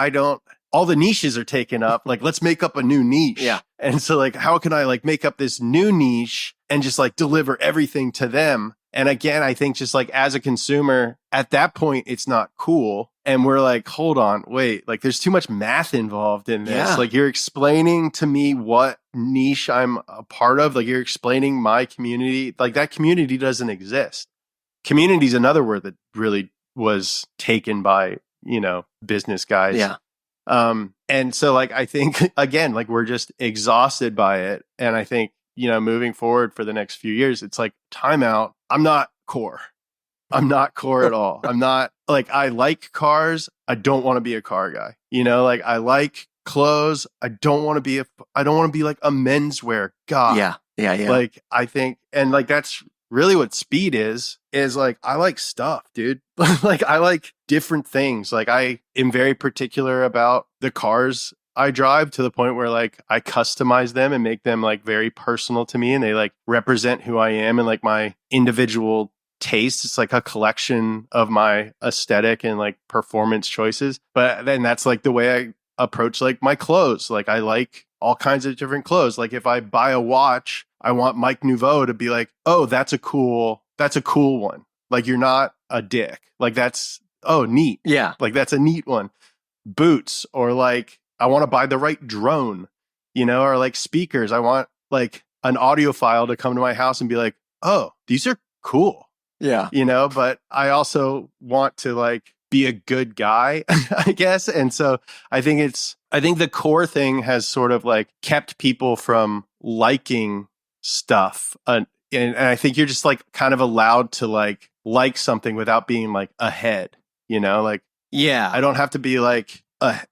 all the niches are taken up. Like, let's make up a new niche. Yeah. And so like, how can I like make up this new niche and just like deliver everything to them? And again, I think just like as a consumer at that point, it's not cool. And we're like, hold on, wait, like there's too much math involved in this. Yeah. Like, you're explaining to me what niche I'm a part of. Like, you're explaining my community. Like, that community doesn't exist. Community is another word that really was taken by, you know, business guys. Yeah. And so like, I think again, like, we're just exhausted by it. And I think, you know, moving forward for the next few years, it's like, timeout. I'm not core at all. I'm not like, I like cars. I don't want to be a car guy. You know, like, I like clothes. I don't want to be like a menswear guy. Yeah. Like, I think, and like, that's really what Speed is like, I like stuff, dude. Like, I like different things. Like, I am very particular about the cars I drive, to the point where like I customize them and make them like very personal to me, and they like represent who I am and like my individual taste. It's like a collection of my aesthetic and like performance choices. But then that's like the way I approach like my clothes. Like, I like all kinds of different clothes. Like, if I buy a watch, I want Mike Nouveau to be like, oh, that's a cool one. Like, you're not a dick. Like, that's, oh, neat. Yeah. Like, that's a neat one. Boots, or like, I want to buy the right drone, or like speakers. I want like an audiophile to come to my house and be like, oh, these are cool. Yeah. But I also want to like be a good guy, I guess. And so I think the core thing has sort of like kept people from liking stuff. And I think you're just like kind of allowed to like something without being like ahead, like, yeah, I don't have to be like I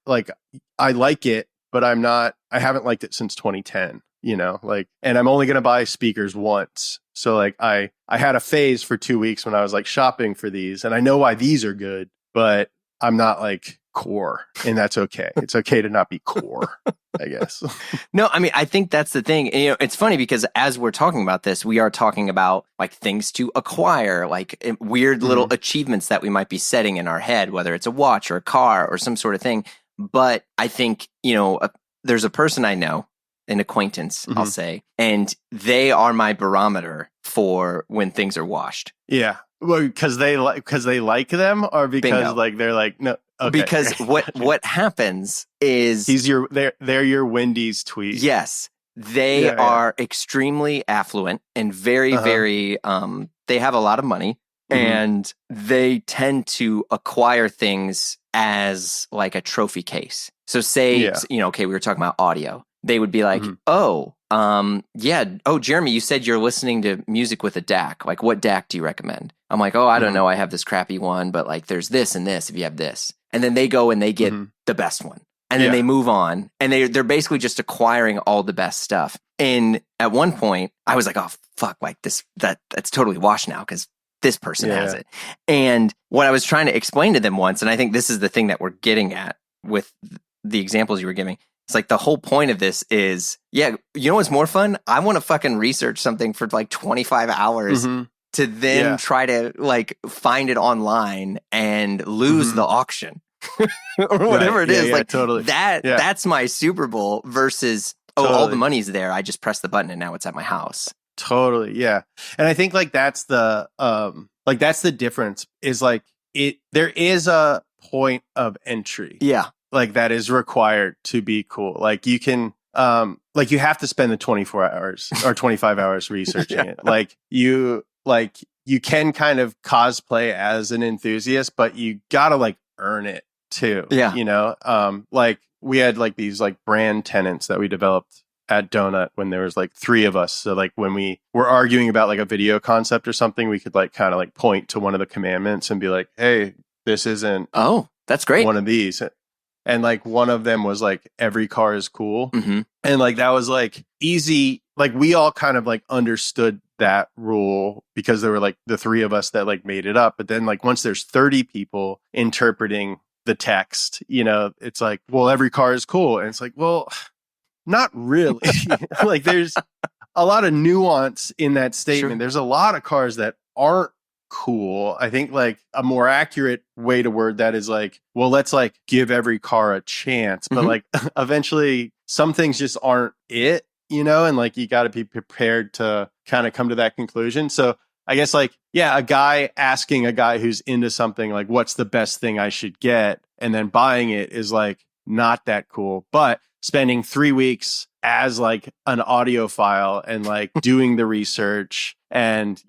like it, but I haven't liked it since 2010, like, and I'm only going to buy speakers once. So like I had a phase for 2 weeks when I was like shopping for these, and I know why these are good, but I'm not like core, and that's okay. It's okay to not be core, I guess. No, I mean, I think that's the thing. And, it's funny because as we're talking about this, we are talking about like things to acquire, like weird little achievements that we might be setting in our head, whether it's a watch or a car or some sort of thing. But I think, there's a person I know, an acquaintance, I'll say, and they are my barometer for when things are washed. Yeah. Well, because they like them, or because Bingo. like they're like, no. Okay. Because what happens is they're your Wendy's tweet. Yes, they are extremely affluent and very very they have a lot of money, and they tend to acquire things as like a trophy case. So say okay, we were talking about audio. They would be like, Jeremy, you said you're listening to music with a DAC. Like, what DAC do you recommend? I'm like, I don't know. I have this crappy one, but like there's this and this if you have this. And then they go and they get the best one. And then they move on. And they're basically just acquiring all the best stuff. And at one point, I was like, oh, fuck, like that's totally washed now because this person has it. And what I was trying to explain to them once, and I think this is the thing that we're getting at with the examples you were giving, it's like the whole point of this is, what's more fun? I want to fucking research something for like 25 hours to then try to like find it online and lose the auction or whatever it is. Like totally. That's my Super Bowl versus, all the money's there. I just press the button and now it's at my house. Totally. Yeah. And I think like that's the difference is like there is a point of entry. Yeah. Like that is required to be cool. Like you can, like you have to spend the 24 hours or 25 hours researching it. Like you can kind of cosplay as an enthusiast, but you gotta like earn it too. Yeah. Like we had like these like brand tenants that we developed at Donut when there was like 3 of us. So like when we were arguing about like a video concept or something, we could like kind of like point to one of the commandments and be like, hey, this isn't that's great. one of these. And like one of them was like every car is cool. And like that was like easy. Like we all kind of like understood that rule because there were like the 3 of us that like made it up. But then like once there's 30 people interpreting the text, it's like, well, every car is cool. And it's like, well, not really. Like there's a lot of nuance in that statement. Sure. There's a lot of cars that aren't cool. I think like a more accurate way to word that is like, well, let's like give every car a chance. But like eventually some things just aren't it, and like you got to be prepared to kind of come to that conclusion. So I guess like, a guy asking a guy who's into something like, what's the best thing I should get? And then buying it is like not that cool. But spending 3 weeks as like an audiophile and like doing the research and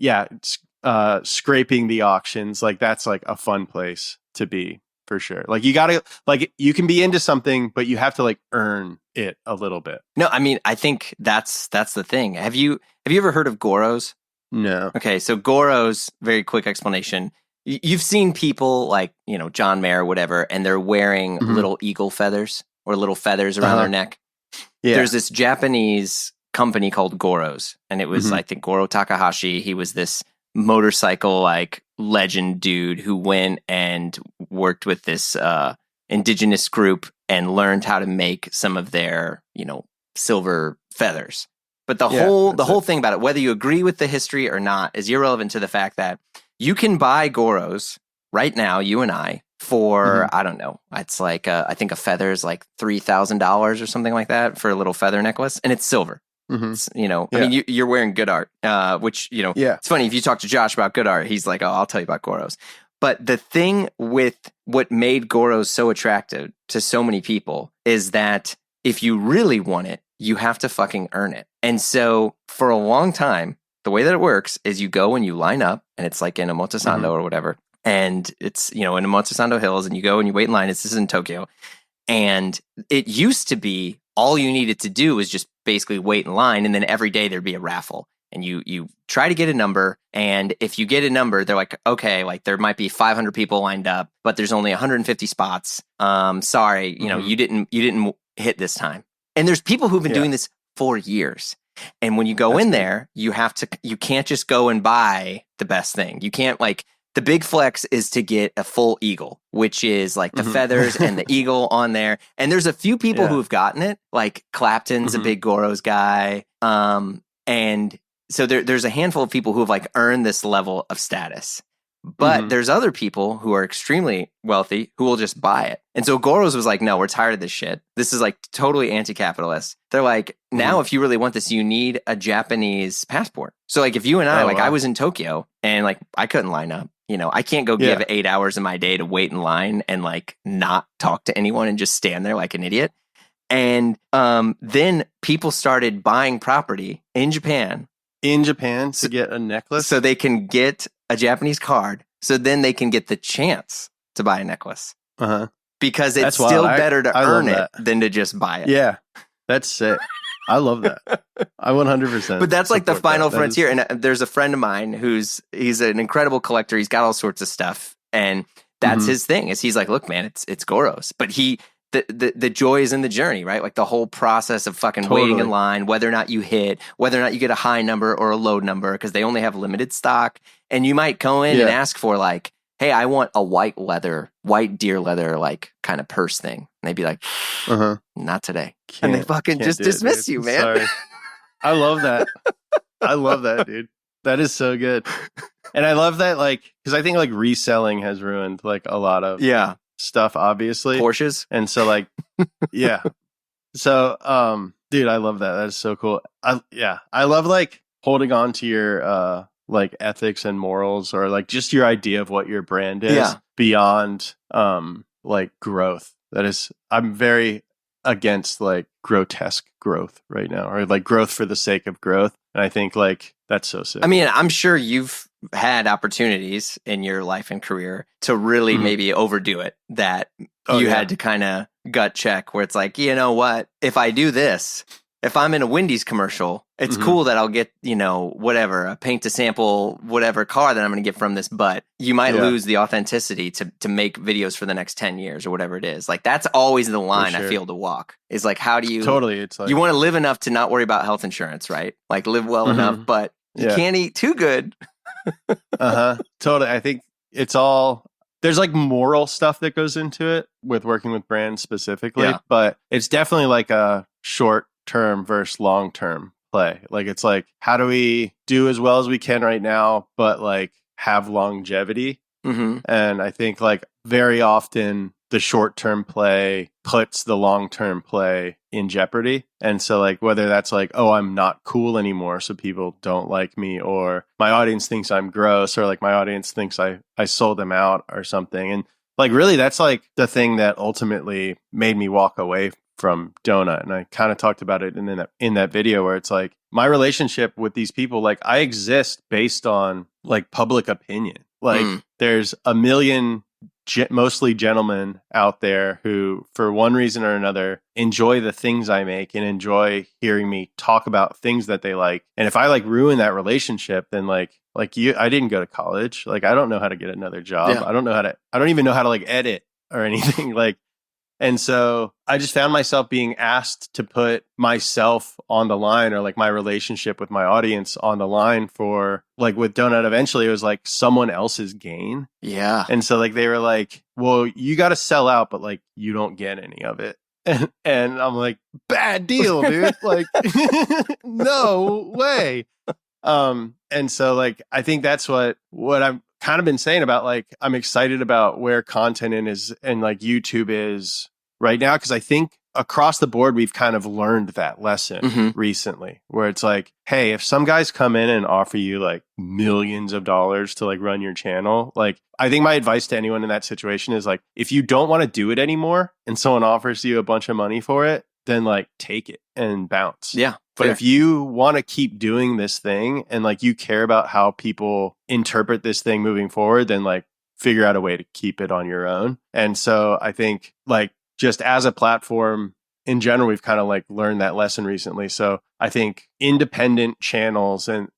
scraping the auctions, like that's like a fun place to be for sure. Like you gotta, like you can be into something, but you have to like earn it a little bit. No, I mean, I think that's the thing. Have you ever heard of Goros? No. Okay, so Goros, very quick explanation. You've seen people like, John Mayer or whatever, and they're wearing little eagle feathers or little feathers around their neck. Yeah. There's this Japanese company called Goros, and it was, I think, Goro Takahashi. He was this motorcycle like legend dude who went and worked with this indigenous group and learned how to make some of their, silver feathers. But the whole thing about it, whether you agree with the history or not, is irrelevant to the fact that you can buy Goros right now, you and I, for, I don't know, it's like, I think a feather is like $3,000 or something like that for a little feather necklace, and it's silver. Mhm. I mean, you're wearing good art, which, it's funny. If you talk to Josh about good art, he's like, oh, I'll tell you about Goros. But the thing with what made Goros so attractive to so many people is that if you really want it, you have to fucking earn it. And so for a long time, the way that it works is you go and you line up, and it's like in Omotesando or whatever. And it's, in Omotesando Hills, and you go and you wait in line. This is in Tokyo. And it used to be all you needed to do was just basically wait in line. And then every day there'd be a raffle. And you try to get a number. And if you get a number, they're like, okay, like there might be 500 people lined up, but there's only 150 spots. Sorry, you didn't hit this time. And there's people who've been doing this for years. And when you go in there, you can't just go and buy the best thing. You can't the big flex is to get a full eagle, which is like the feathers and the eagle on there. And there's a few people who have gotten it, like Clapton's a big Goros guy. And so there's a handful of people who have earned this level of status. But there's other people who are extremely wealthy who will just buy it. And so Goros was like, no, we're tired of this shit. This is totally anti-capitalist. They're like, now if you really want this, you need a Japanese passport. So if you and I, I was in Tokyo and I couldn't line up. I can't go give 8 hours of my day to wait in line and not talk to anyone and just stand there like an idiot. And then people started buying property in Japan. To get a necklace? So they can get a Japanese card. So then they can get the chance to buy a necklace. Because it's still better to earn it than to just buy it. Yeah, that's sick. I love that. I 100%. But that's the final frontier. And there's a friend of mine he's an incredible collector. He's got all sorts of stuff. And that's his thing is he's like, look, man, it's Goros. But the joy is in the journey, right? The whole process of fucking waiting in line, whether or not you hit, whether or not you get a high number or a low number, because they only have limited stock. And you might go in and ask for hey, I want a white deer leather, kind of purse thing. And they'd be like, not today. And they fucking just dismiss you, man. Sorry. I love that. I love that, dude. That is so good. And I love that, because I think reselling has ruined a lot of stuff, obviously. Porsches. And so yeah. So, dude, I love that. That is so cool. I love holding on to your, ethics and morals or just your idea of what your brand is beyond, growth. That is, I'm very against grotesque growth right now or growth for the sake of growth. And I think that's so sick. I mean, I'm sure you've had opportunities in your life and career to really maybe overdo it that you had to kind of gut check where it's you know what, if I do this, if I'm in a Wendy's commercial, it's cool that I'll get, whatever, a paint to sample, whatever car that I'm going to get from this, but you might lose the authenticity to make videos for the next 10 years or whatever it is. That's always the line I feel to walk is how do you, it's you want to live enough to not worry about health insurance, right? Live well enough, but you can't eat too good. Totally. I think it's all, there's moral stuff that goes into it with working with brands specifically, but it's definitely a short term versus long term play. It's how do we do as well as we can right now, but have longevity. And I think very often the short term play puts the long term play in jeopardy. And so whether that's oh, I'm not cool anymore, so people don't like me, or my audience thinks I'm gross, or my audience thinks I sold them out or something. And really that's the thing that ultimately made me walk away from Donut. And I kind of talked about it in that video where it's my relationship with these people, I exist based on public opinion. There's a million mostly gentlemen out there who, for one reason or another, enjoy the things I make and enjoy hearing me talk about things that they like. And if I ruin that relationship, then I didn't go to college. I don't know how to get another job. I don't even know how to edit or anything. And so I just found myself being asked to put myself on the line, or my relationship with my audience on the line for with Donut. Eventually it was someone else's gain. Yeah. And so they were well, you got to sell out, but you don't get any of it. And I'm bad deal, dude. No way. And so I think that's what I'm kind of been saying about I'm excited about where content is and YouTube is right now, because I think across the board, we've kind of learned that lesson recently, where it's like, hey, if some guys come in and offer you like millions of dollars to like run your channel, like I think my advice to anyone in that situation is like, if you don't want to do it anymore and someone offers you a bunch of money for it, then like take it and bounce. Yeah. But fair. if you want to keep doing this thing and like you care about how people interpret this thing moving forward, then like figure out a way to keep it on your own. And so I think like just as a platform in general, we've kind of like learned that lesson recently. So I think independent channels and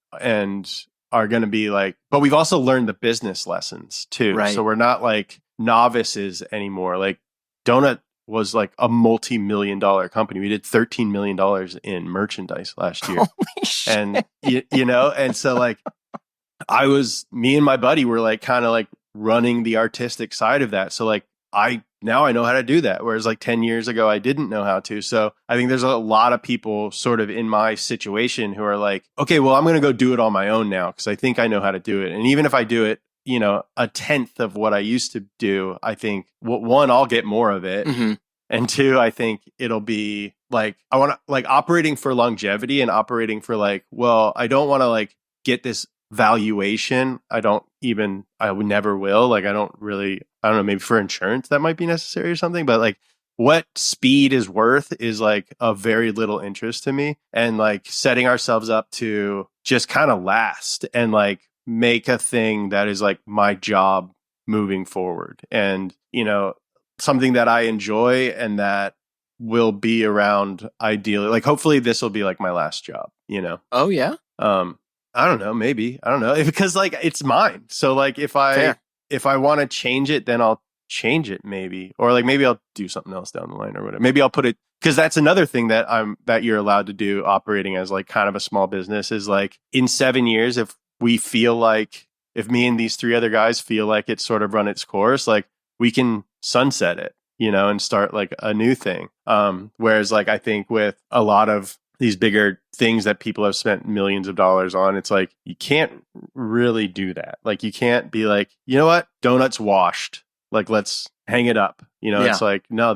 are going to be like, but we've also learned the business lessons too. Right. So we're not like novices anymore. Like Donut was like a multi-million-dollar company. We did $13 million in merchandise last year. Holy shit. And you know, and so like me and my buddy were like kind of like running the artistic side of that. So like now I know how to do that. Whereas like 10 years ago, I didn't know how to. So I think there's a lot of people sort of in my situation who are like, okay, well, I'm going to go do it on my own now because I think I know how to do it. And even if I do it, you know, a tenth of what I used to do, I think one, I'll get more of it. And two, I think it'll be like, I want to like operating for longevity and operating for like, well, I don't want to like get this valuation. I would never will. Like, I don't know, maybe for insurance that might be necessary or something, but like what Speeed is worth is like of very little interest to me. And like setting ourselves up to just kind of last and like make a thing that is like my job moving forward. And, you know, something that I enjoy and that will be around ideally. Like hopefully this will be like my last job, you know? Oh yeah. I don't know, maybe. I don't know. Because like it's mine. So like if I want to change it, then I'll change it maybe. Or like maybe I'll do something else down the line or whatever. Maybe I'll put it, because that's another thing that you're allowed to do operating as like kind of a small business is like in 7 years, if me and these three other guys feel like it's sort of run its course, like we can sunset it, you know, and start like a new thing. Whereas like I think with a lot of these bigger things that people have spent millions of dollars on, it's like you can't really do that. Like you can't be like, you know what, Donut's washed, like let's hang it up. You know, It's like, no,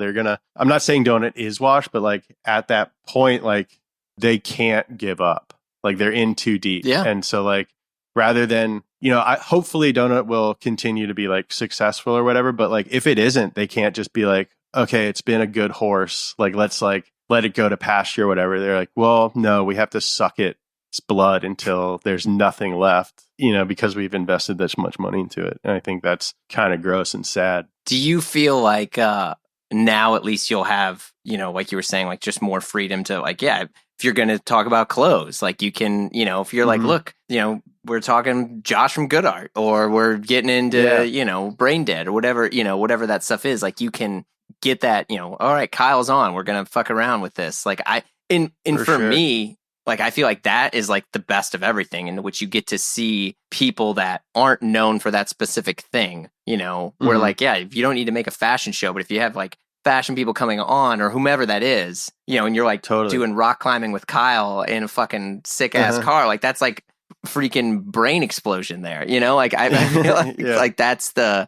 I'm not saying Donut is washed, but like at that point, like they can't give up. Like they're in too deep. Yeah. And so like rather than, you know, hopefully Donut will continue to be like successful or whatever. But like if it isn't, they can't just be like, okay, it's been a good horse. Like let's like let it go to pasture or whatever. They're like, well, no, we have to suck its blood until there's nothing left, you know, because we've invested this much money into it. And I think that's kind of gross and sad. Do you feel like now at least you'll have, you know, like you were saying, like just more freedom to like, yeah, if you're going to talk about clothes, like you can, you know, if you're like, look, you know, we're talking Josh from Good Art, or we're getting into, you know, Brain Dead or whatever, you know, whatever that stuff is, like you can get that, you know, all right, Kyle's on, we're going to fuck around with this. Like for me, like I feel like that is like the best of everything, in which you get to see people that aren't known for that specific thing, you know, where like, yeah, if you don't need to make a fashion show, but if you have like fashion people coming on or whomever that is, you know, and you're like doing rock climbing with Kyle in a fucking sick ass car, like that's like freaking brain explosion there, you know, like I feel like, like that's the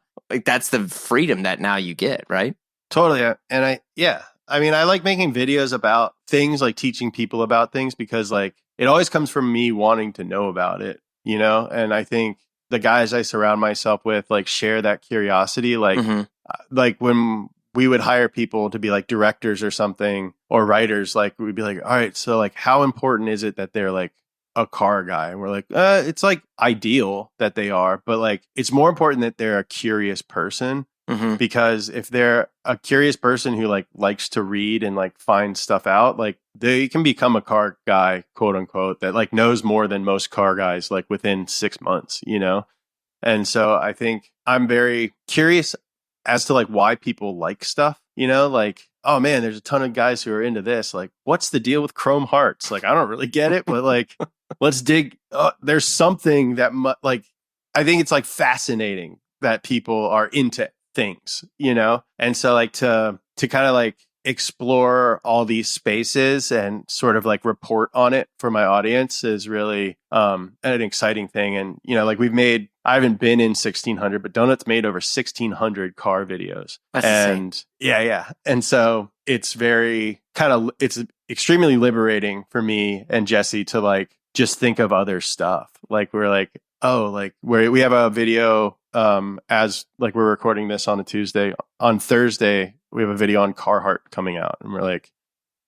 freedom that now you get, right? Totally. And I mean, I like making videos about things, like teaching people about things, because like it always comes from me wanting to know about it, you know? And I think the guys I surround myself with like share that curiosity. Like, like when we would hire people to be like directors or something, or writers, like we'd be like, all right, so like how important is it that they're like a car guy? And we're like, it's like ideal that they are, but like it's more important that they're a curious person. Because if they're a curious person who like likes to read and like find stuff out, like they can become a car guy, quote unquote, that like knows more than most car guys like within 6 months, you know? And so I think I'm very curious as to like why people like stuff, you know, like, oh man, there's a ton of guys who are into this. Like, what's the deal with chrome hearts? Like, I don't really get it, but like, let's dig. There's something that like, I think it's like fascinating that people are into things, you know? And so like to kind of like explore all these spaces and sort of like report on it for my audience is really an exciting thing. And, you know, like I haven't been in 1600, but Donut's made over 1600 car videos. That's and insane. Yeah. And so it's very kind of, it's extremely liberating for me and Jesse to like just think of other stuff. Like we're like, oh, like we have a video as like we're recording this on a Tuesday. On Thursday, we have a video on Carhartt coming out, and we're like,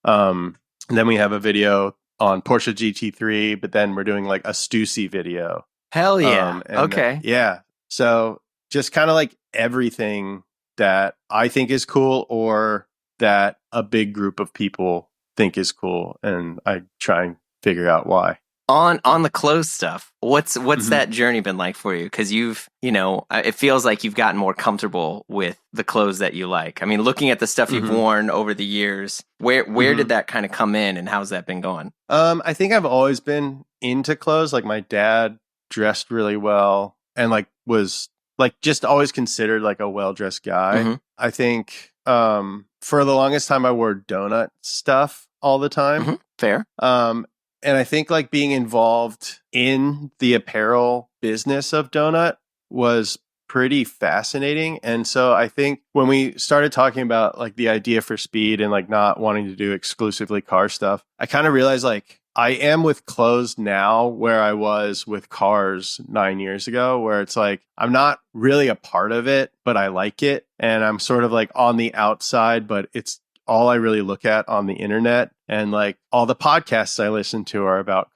and then we have a video on Porsche GT3, but then we're doing like a Stussy video. Hell yeah. Okay. Yeah. So just kind of like everything that I think is cool or that a big group of people think is cool, and I try and figure out why. On the clothes stuff, what's that journey been like for you? Because you've, it feels like you've gotten more comfortable with the clothes that you like. I mean, looking at the stuff you've worn over the years, where did that kind of come in, and how's that been going? I think I've always been into clothes. Like my dad dressed really well and like was like just always considered like a well-dressed guy. I think for the longest time I wore donut stuff all the time. Fair. And I think like being involved in the apparel business of Donut was pretty fascinating. And so I think when we started talking about like the idea for Speed and like not wanting to do exclusively car stuff, I kind of realized like I am with clothes now where I was with cars 9 years ago, where it's like I'm not really a part of it, but I like it. And I'm sort of like on the outside, but it's all I really look at on the internet. And like all the podcasts I listen to are about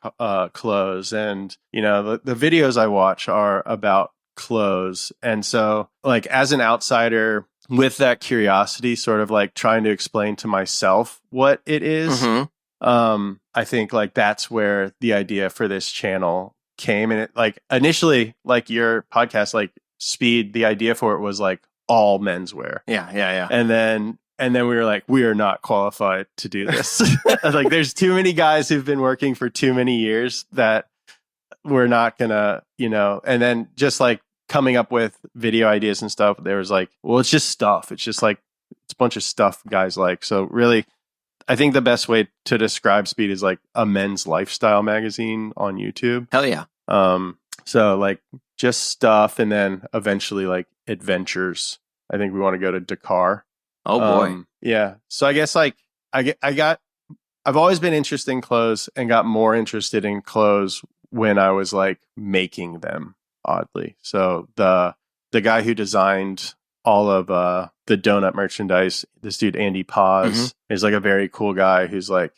clothes, and the videos I watch are about clothes. And so like as an outsider with that curiosity, sort of like trying to explain to myself what it is, I think like that's where the idea for this channel came. And it like initially like your podcast, like Speed, the idea for it was like all menswear. Yeah. And then we were like, we are not qualified to do this. Like, there's too many guys who've been working for too many years that we're not gonna, and then just like coming up with video ideas and stuff, there was like, well, it's just stuff. It's just like, it's a bunch of stuff guys like. So really, I think the best way to describe Speed is like a men's lifestyle magazine on YouTube. Hell yeah. So like just stuff, and then eventually like adventures. I think we want to go to Dakar. Oh boy. Yeah. So I guess like I've always been interested in clothes and got more interested in clothes when I was like making them, oddly. So the guy who designed all of the donut merchandise, this dude Andy Paz, is like a very cool guy who's like,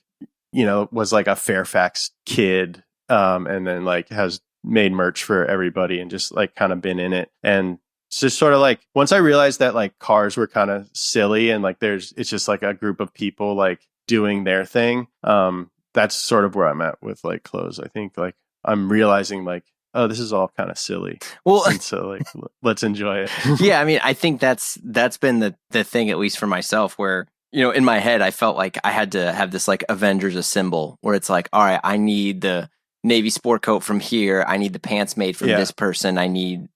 was like a Fairfax kid, and then like has made merch for everybody and just like kind of been in it. And it's just sort of like once I realized that like cars were kind of silly and like it's just like a group of people like doing their thing. That's sort of where I'm at with like clothes. I think like I'm realizing like, oh, this is all kind of silly. Well, and so like let's enjoy it. Yeah, I mean, I think that's been the thing, at least for myself, where in my head I felt like I had to have this like Avengers assemble, where it's like, all right, I need the Navy sport coat from here. I need the pants made from this person. I need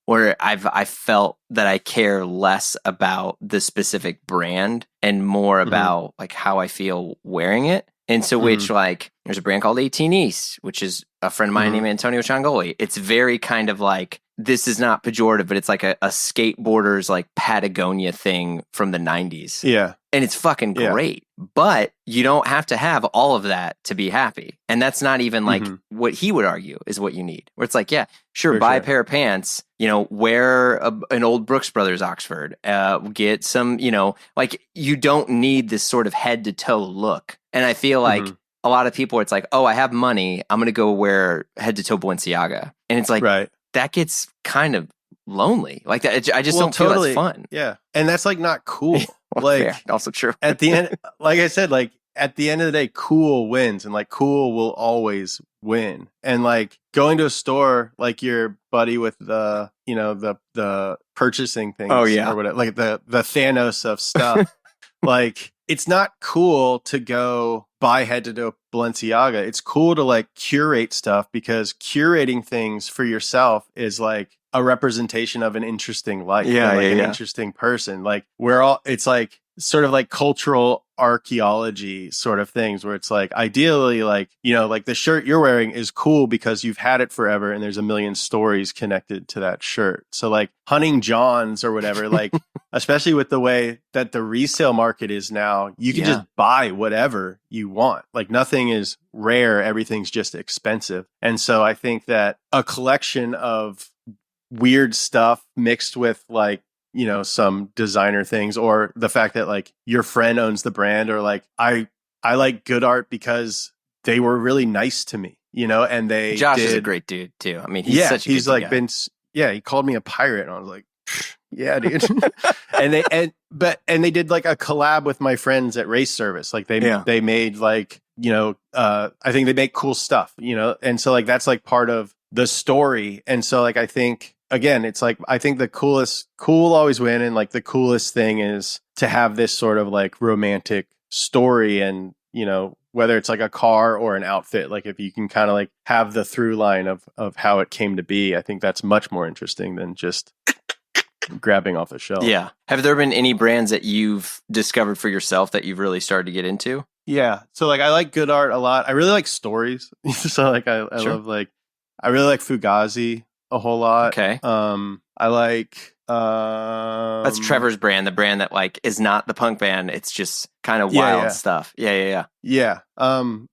where I felt that I care less about the specific brand and more about like how I feel wearing it. And so which like there's a brand called 18 East, which is a friend of mine named Antonio Ciangoli. It's very kind of like, this is not pejorative, but it's like a skateboarder's like Patagonia thing from the 90s. Yeah. And it's fucking great. But you don't have to have all of that to be happy. And that's not even like what he would argue is what you need. Where it's like, yeah, sure, buy a pair of pants, wear an old Brooks Brothers Oxford, get some, like you don't need this sort of head to toe look. And I feel like a lot of people, it's like, oh, I have money, I'm going to go wear head to toe Balenciaga. And it's like, that gets kind of lonely. Like that, I just don't feel that's fun. Yeah. And that's like not cool. Well, like fair. Also true. At the end, like I said, like at the end of the day, cool wins, and like cool will always win. And like going to a store, like your buddy with the, the purchasing things. Oh yeah. Or whatever, like the Thanos of stuff. Like it's not cool to go buy head to toe Balenciaga. It's cool to like curate stuff, because curating things for yourself is like a representation of an interesting life. Yeah, and, like yeah, an yeah. interesting person. Like we're all, it's like sort of like cultural archaeology sort of things where it's like ideally like, you know, like the shirt you're wearing is cool because you've had it forever and there's a million stories connected to that shirt. So like hunting Johns or whatever, like especially with the way that the resale market is now, you can just buy whatever you want. Like nothing is rare, everything's just expensive. And so I think that a collection of weird stuff mixed with like, you know, some designer things, or the fact that like your friend owns the brand, or like I like Good Art because they were really nice to me, you know, and they Josh is a great dude too. I mean, he's like guy. He called me a pirate, and I was like, yeah, dude. and they did like a collab with my friends at Race Service. Like they made like, you know, I think they make cool stuff, you know, and so like that's like part of the story. And so like I think again, it's like I think the cool will always win, and like the coolest thing is to have this sort of like romantic story, and you know, whether it's like a car or an outfit, like if you can kind of like have the through line of how it came to be, I think that's much more interesting than just grabbing off the shelf. Yeah. Have there been any brands that you've discovered for yourself that you've really started to get into? Yeah. So like I like Good Art a lot. I really like stories. So like I love like I really like Fugazi a whole lot. Okay. I like that's Trevor's brand, the brand that like is not the punk band. It's just kind of wild stuff. Yeah.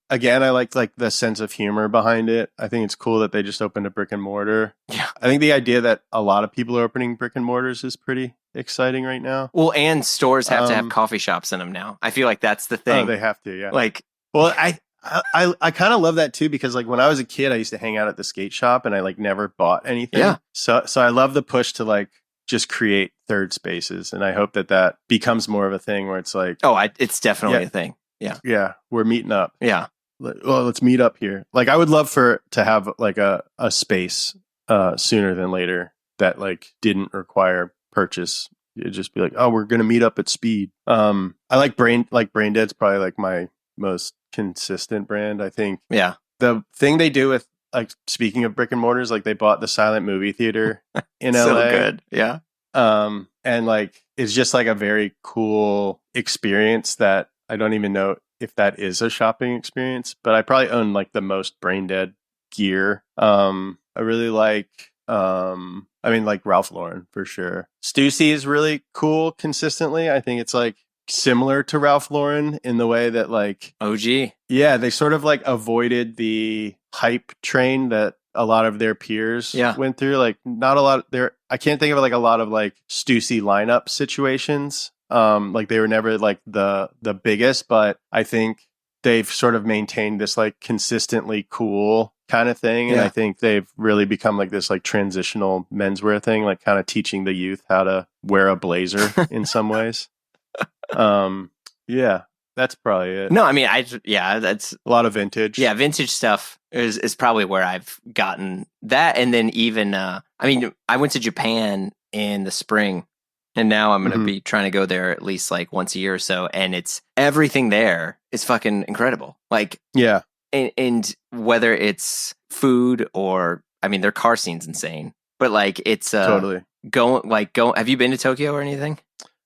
Again, I like the sense of humor behind it. I think it's cool that they just opened a brick and mortar. Yeah. I think the idea that a lot of people are opening brick and mortars is pretty exciting right now. Well, and stores have to have coffee shops in them now. I feel like that's the thing. Oh, they have to, yeah. Like, well, I kind of love that too, because like when I was a kid, I used to hang out at the skate shop and I like never bought anything. Yeah. So I love the push to like just create third spaces, and I hope that becomes more of a thing where it's like, it's definitely a thing. Yeah. Yeah, we're meeting up. Yeah. Well, let's meet up here. Like I would love to have like a space sooner than later that like didn't require purchase. It'd just be like, oh, we're gonna meet up at Speeed. I like Brain Dead's probably like my most consistent brand, I think. Yeah. The thing they do with, like, speaking of brick and mortars, like they bought the silent movie theater in LA. So good. Yeah. And like it's just like a very cool experience that I don't even know if that is a shopping experience, but I probably own like the most Brain Dead gear. I really like like Ralph Lauren for sure. Stussy is really cool consistently. I think it's like similar to Ralph Lauren in the way that like OG. Yeah, they sort of like avoided the hype train that a lot of their peers went through. Like not a lot there. I can't think of like a lot of like Stussy lineup situations. Like they were never like the biggest, but I think they've sort of maintained this like consistently cool kind of thing. And I think they've really become like this like transitional menswear thing, like kind of teaching the youth how to wear a blazer in some ways. Yeah, that's probably it. No, I mean, that's a lot of vintage. Yeah, vintage stuff is probably where I've gotten that. And then even, I went to Japan in the spring, and now I'm going to be trying to go there at least like once a year or so. And it's everything there is fucking incredible. Like, yeah. And whether it's food or, I mean, their car scene's insane, but like it's totally have you been to Tokyo or anything?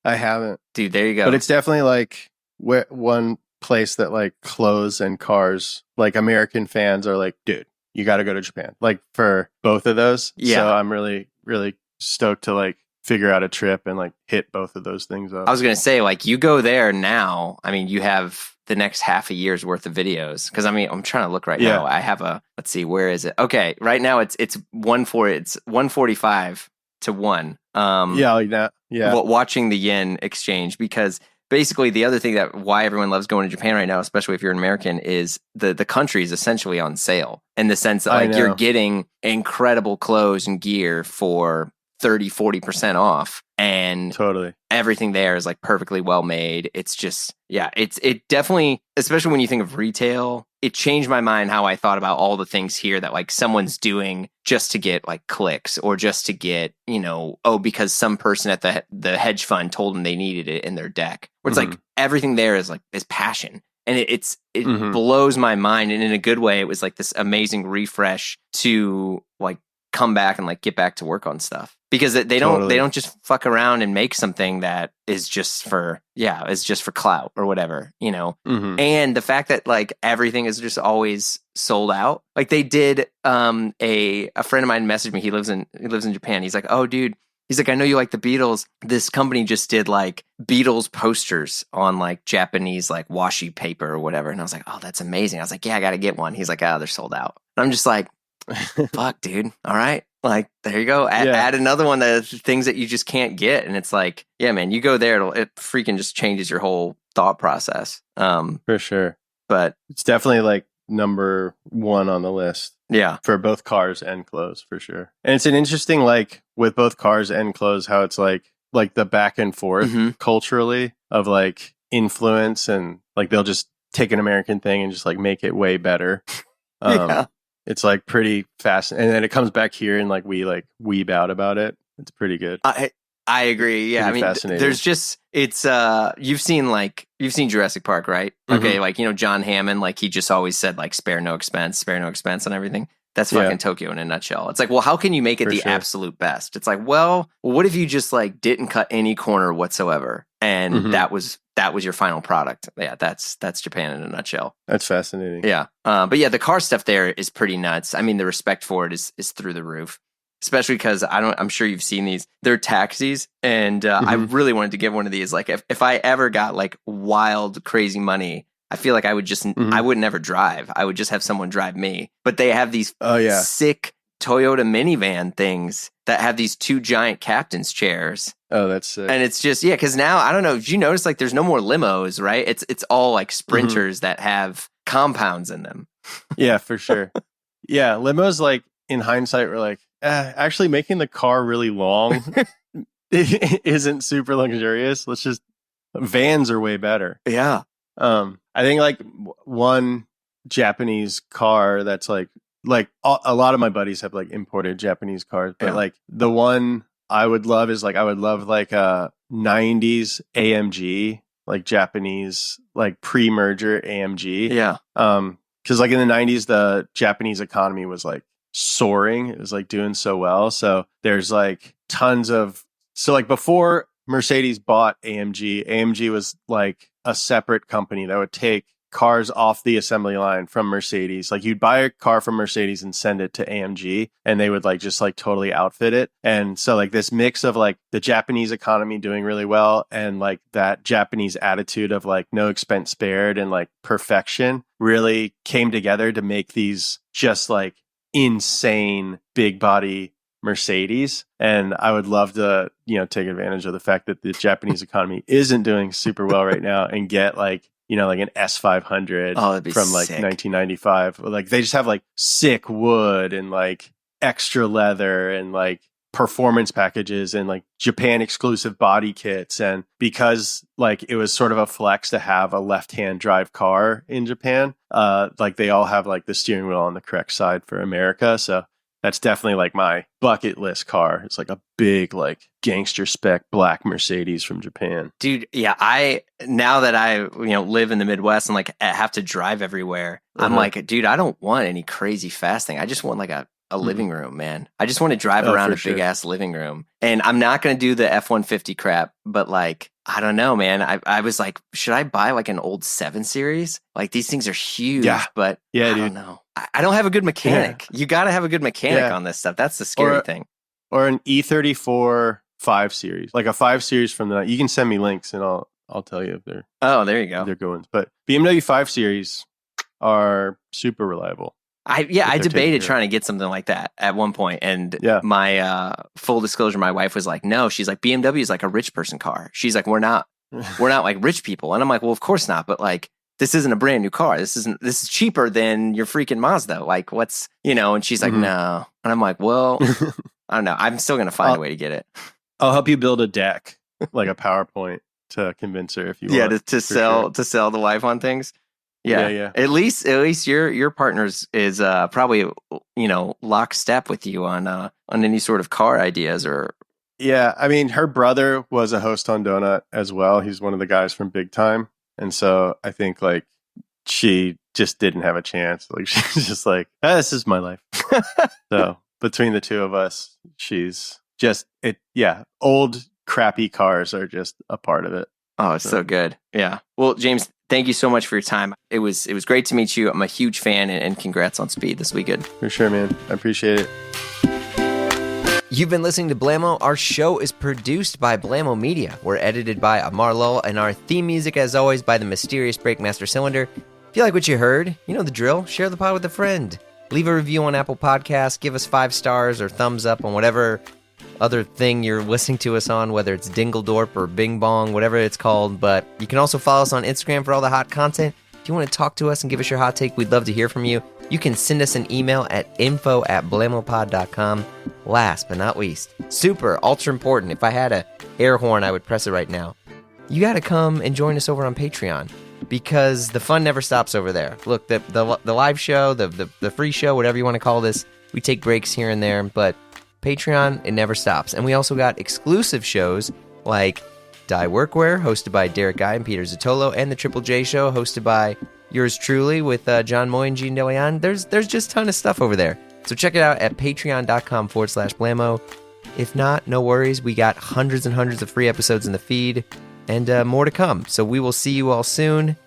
I haven't. Dude, there you go. But it's definitely like one place that like clothes and cars, like American fans are like, dude, you got to go to Japan. Like for both of those. Yeah. So I'm really, really stoked to like figure out a trip and like hit both of those things up. I was going to say, like, you go there now. I mean, you have the next half a year's worth of videos. Cause I mean, I'm trying to look right now. I have let's see, where is it? Okay. Right now it's 145 to 1. Watching the yen exchange, because basically the other thing that why everyone loves going to Japan right now, especially if you're an American, is the country is essentially on sale in the sense that like you're getting incredible clothes and gear for 30-40% off, and totally everything there is like perfectly well made. It's just, it definitely, especially when you think of retail, it changed my mind how I thought about all the things here that like someone's doing just to get like clicks, or just to get, because some person at the hedge fund told them they needed it in their deck. Where it's like everything there is passion. And it blows my mind. And in a good way, it was like this amazing refresh to like come back and like get back to work on stuff, because they don't just fuck around and make something that is just for clout or whatever, you know. Mm-hmm. And the fact that like everything is just always sold out. Like they did a friend of mine messaged me. He lives in Japan. He's like, "Oh dude," he's like, "I know you like the Beatles. This company just did like Beatles posters on like Japanese like washi paper or whatever." And I was like, "Oh, that's amazing." I was like, "Yeah, I got to get one." He's like, "Oh, they're sold out." And I'm just like, fuck, dude. All right. Like, there you go. Add another one of the things that you just can't get. And it's like, yeah, man, you go there, it freaking just changes your whole thought process. For sure. But it's definitely like number one on the list. Yeah. For both cars and clothes, for sure. And it's an interesting, like, with both cars and clothes, how it's like the back and forth culturally of like influence, and like they'll just take an American thing and just like make it way better. Yeah. It's like pretty fast, and then it comes back here and like we like weeb out about it. It's pretty good. I agree. Yeah, pretty I mean, there's just you've seen Jurassic Park, right? Okay, like, you know, John Hammond, like he just always said like spare no expense on everything. That's fucking Tokyo in a nutshell. It's like, well, how can you make it the absolute best? It's like, well, what if you just like didn't cut any corner whatsoever, and that was your final product? Yeah, that's Japan in a nutshell. That's fascinating. Yeah, but yeah, the car stuff there is pretty nuts. I mean, the respect for it is through the roof, especially because I'm sure you've seen these. They're taxis, and I really wanted to get one of these. Like, if I ever got like wild, crazy money, I feel like I would just I would never drive. I would just have someone drive me. But they have these sick Toyota minivan things that have these two giant captain's chairs. Oh, that's sick. And it's just, because now, I don't know, did you notice like there's no more limos, right? It's all like Sprinters that have compounds in them. Yeah, for sure. Yeah, limos, like in hindsight, were like, actually making the car really long isn't super luxurious. Vans are way better. Yeah. I think like one Japanese car that's like a lot of my buddies have like imported Japanese cars, but like the one I would love is like, I would love like a 90s AMG, like Japanese, like pre-merger AMG. Yeah. Cause like in the 90s, the Japanese economy was like soaring. It was like doing so well. So there's like so like before Mercedes bought AMG was like a separate company that would take cars off the assembly line from Mercedes. Like you'd buy a car from Mercedes and send it to AMG, and they would like just like totally outfit it. And so like this mix of like the Japanese economy doing really well and like that Japanese attitude of like no expense spared and like perfection really came together to make these just like insane big body Mercedes. And I would love to, you know, take advantage of the fact that the Japanese economy isn't doing super well right now and get like, you know, like an S500 from like sick. 1995. Like they just have like sick wood and like extra leather and like performance packages and like Japan exclusive body kits. And because like it was sort of a flex to have a left-hand drive car in Japan, like they all have like the steering wheel on the correct side for America. So that's definitely like my bucket list car. It's like a big, like gangster spec black Mercedes from Japan. Dude, yeah, now that I, live in the Midwest and like have to drive everywhere, I'm like, dude, I don't want any crazy fast thing. I just want like a living room, man. I just want to drive around a big ass living room. And I'm not going to do the F-150 crap, but like, I don't know, man. I was like, should I buy like an old 7 Series? Like these things are huge, but I don't know. I don't have a good mechanic. You got to have a good mechanic on this stuff. That's the scary thing. Or an E34 5 Series, like a 5 Series from you can send me links and I'll tell you if they're. Oh, there you go. They're good ones. But BMW 5 Series are super reliable. I debated trying to get something like that at one point, and my full disclosure, my wife was like, "No," she's like, "BMW is like a rich person car." She's like, "We're not like rich people," and I'm like, "Well, of course not." But like, this isn't a brand new car. This is cheaper than your freaking Mazda. Like, what's And she's like, "No," and I'm like, "Well, I don't know. I'm still gonna find a way to get it." I'll help you build a deck, like a PowerPoint, to convince her if you want. Yeah, to sell the wife on things. Yeah. At least your partner's is probably lockstep with you on any sort of car ideas or. Yeah, I mean, her brother was a host on Donut as well. He's one of the guys from Big Time, and so I think like she just didn't have a chance. Like she's just like, this is my life. So between the two of us, she's just it. Yeah, old crappy cars are just a part of it. Oh, it's so good. Yeah. Well, James, thank you so much for your time. It was great to meet you. I'm a huge fan, and congrats on Speed this weekend. For sure, man. I appreciate it. You've been listening to Blammo. Our show is produced by Blammo Media. We're edited by Amar Lowell, and our theme music, as always, by the mysterious Breakmaster Cylinder. If you like what you heard, you know the drill. Share the pod with a friend. Leave a review on Apple Podcasts. Give us 5 stars or thumbs up on whatever other thing you're listening to us on, whether it's Dingledorp or Bing Bong, whatever it's called. But you can also follow us on Instagram for all the hot content. If you want to talk to us and give us your hot take, we'd love to hear from you. You can send us an email at info@blamopod.com. Last but not least, super, ultra important, if I had a air horn, I would press it right now. You got to come and join us over on Patreon, because the fun never stops over there. Look, the live show, the free show, whatever you want to call this, we take breaks here and there, but Patreon, it never stops. And we also got exclusive shows like Die Workwear, hosted by Derek Guy and Peter Zotolo, and the Triple J Show, hosted by yours truly with John Moy and Gene DeLeon. There's just a ton of stuff over there. So check it out at patreon.com/Blammo. If not, no worries. We got hundreds and hundreds of free episodes in the feed, and more to come. So we will see you all soon.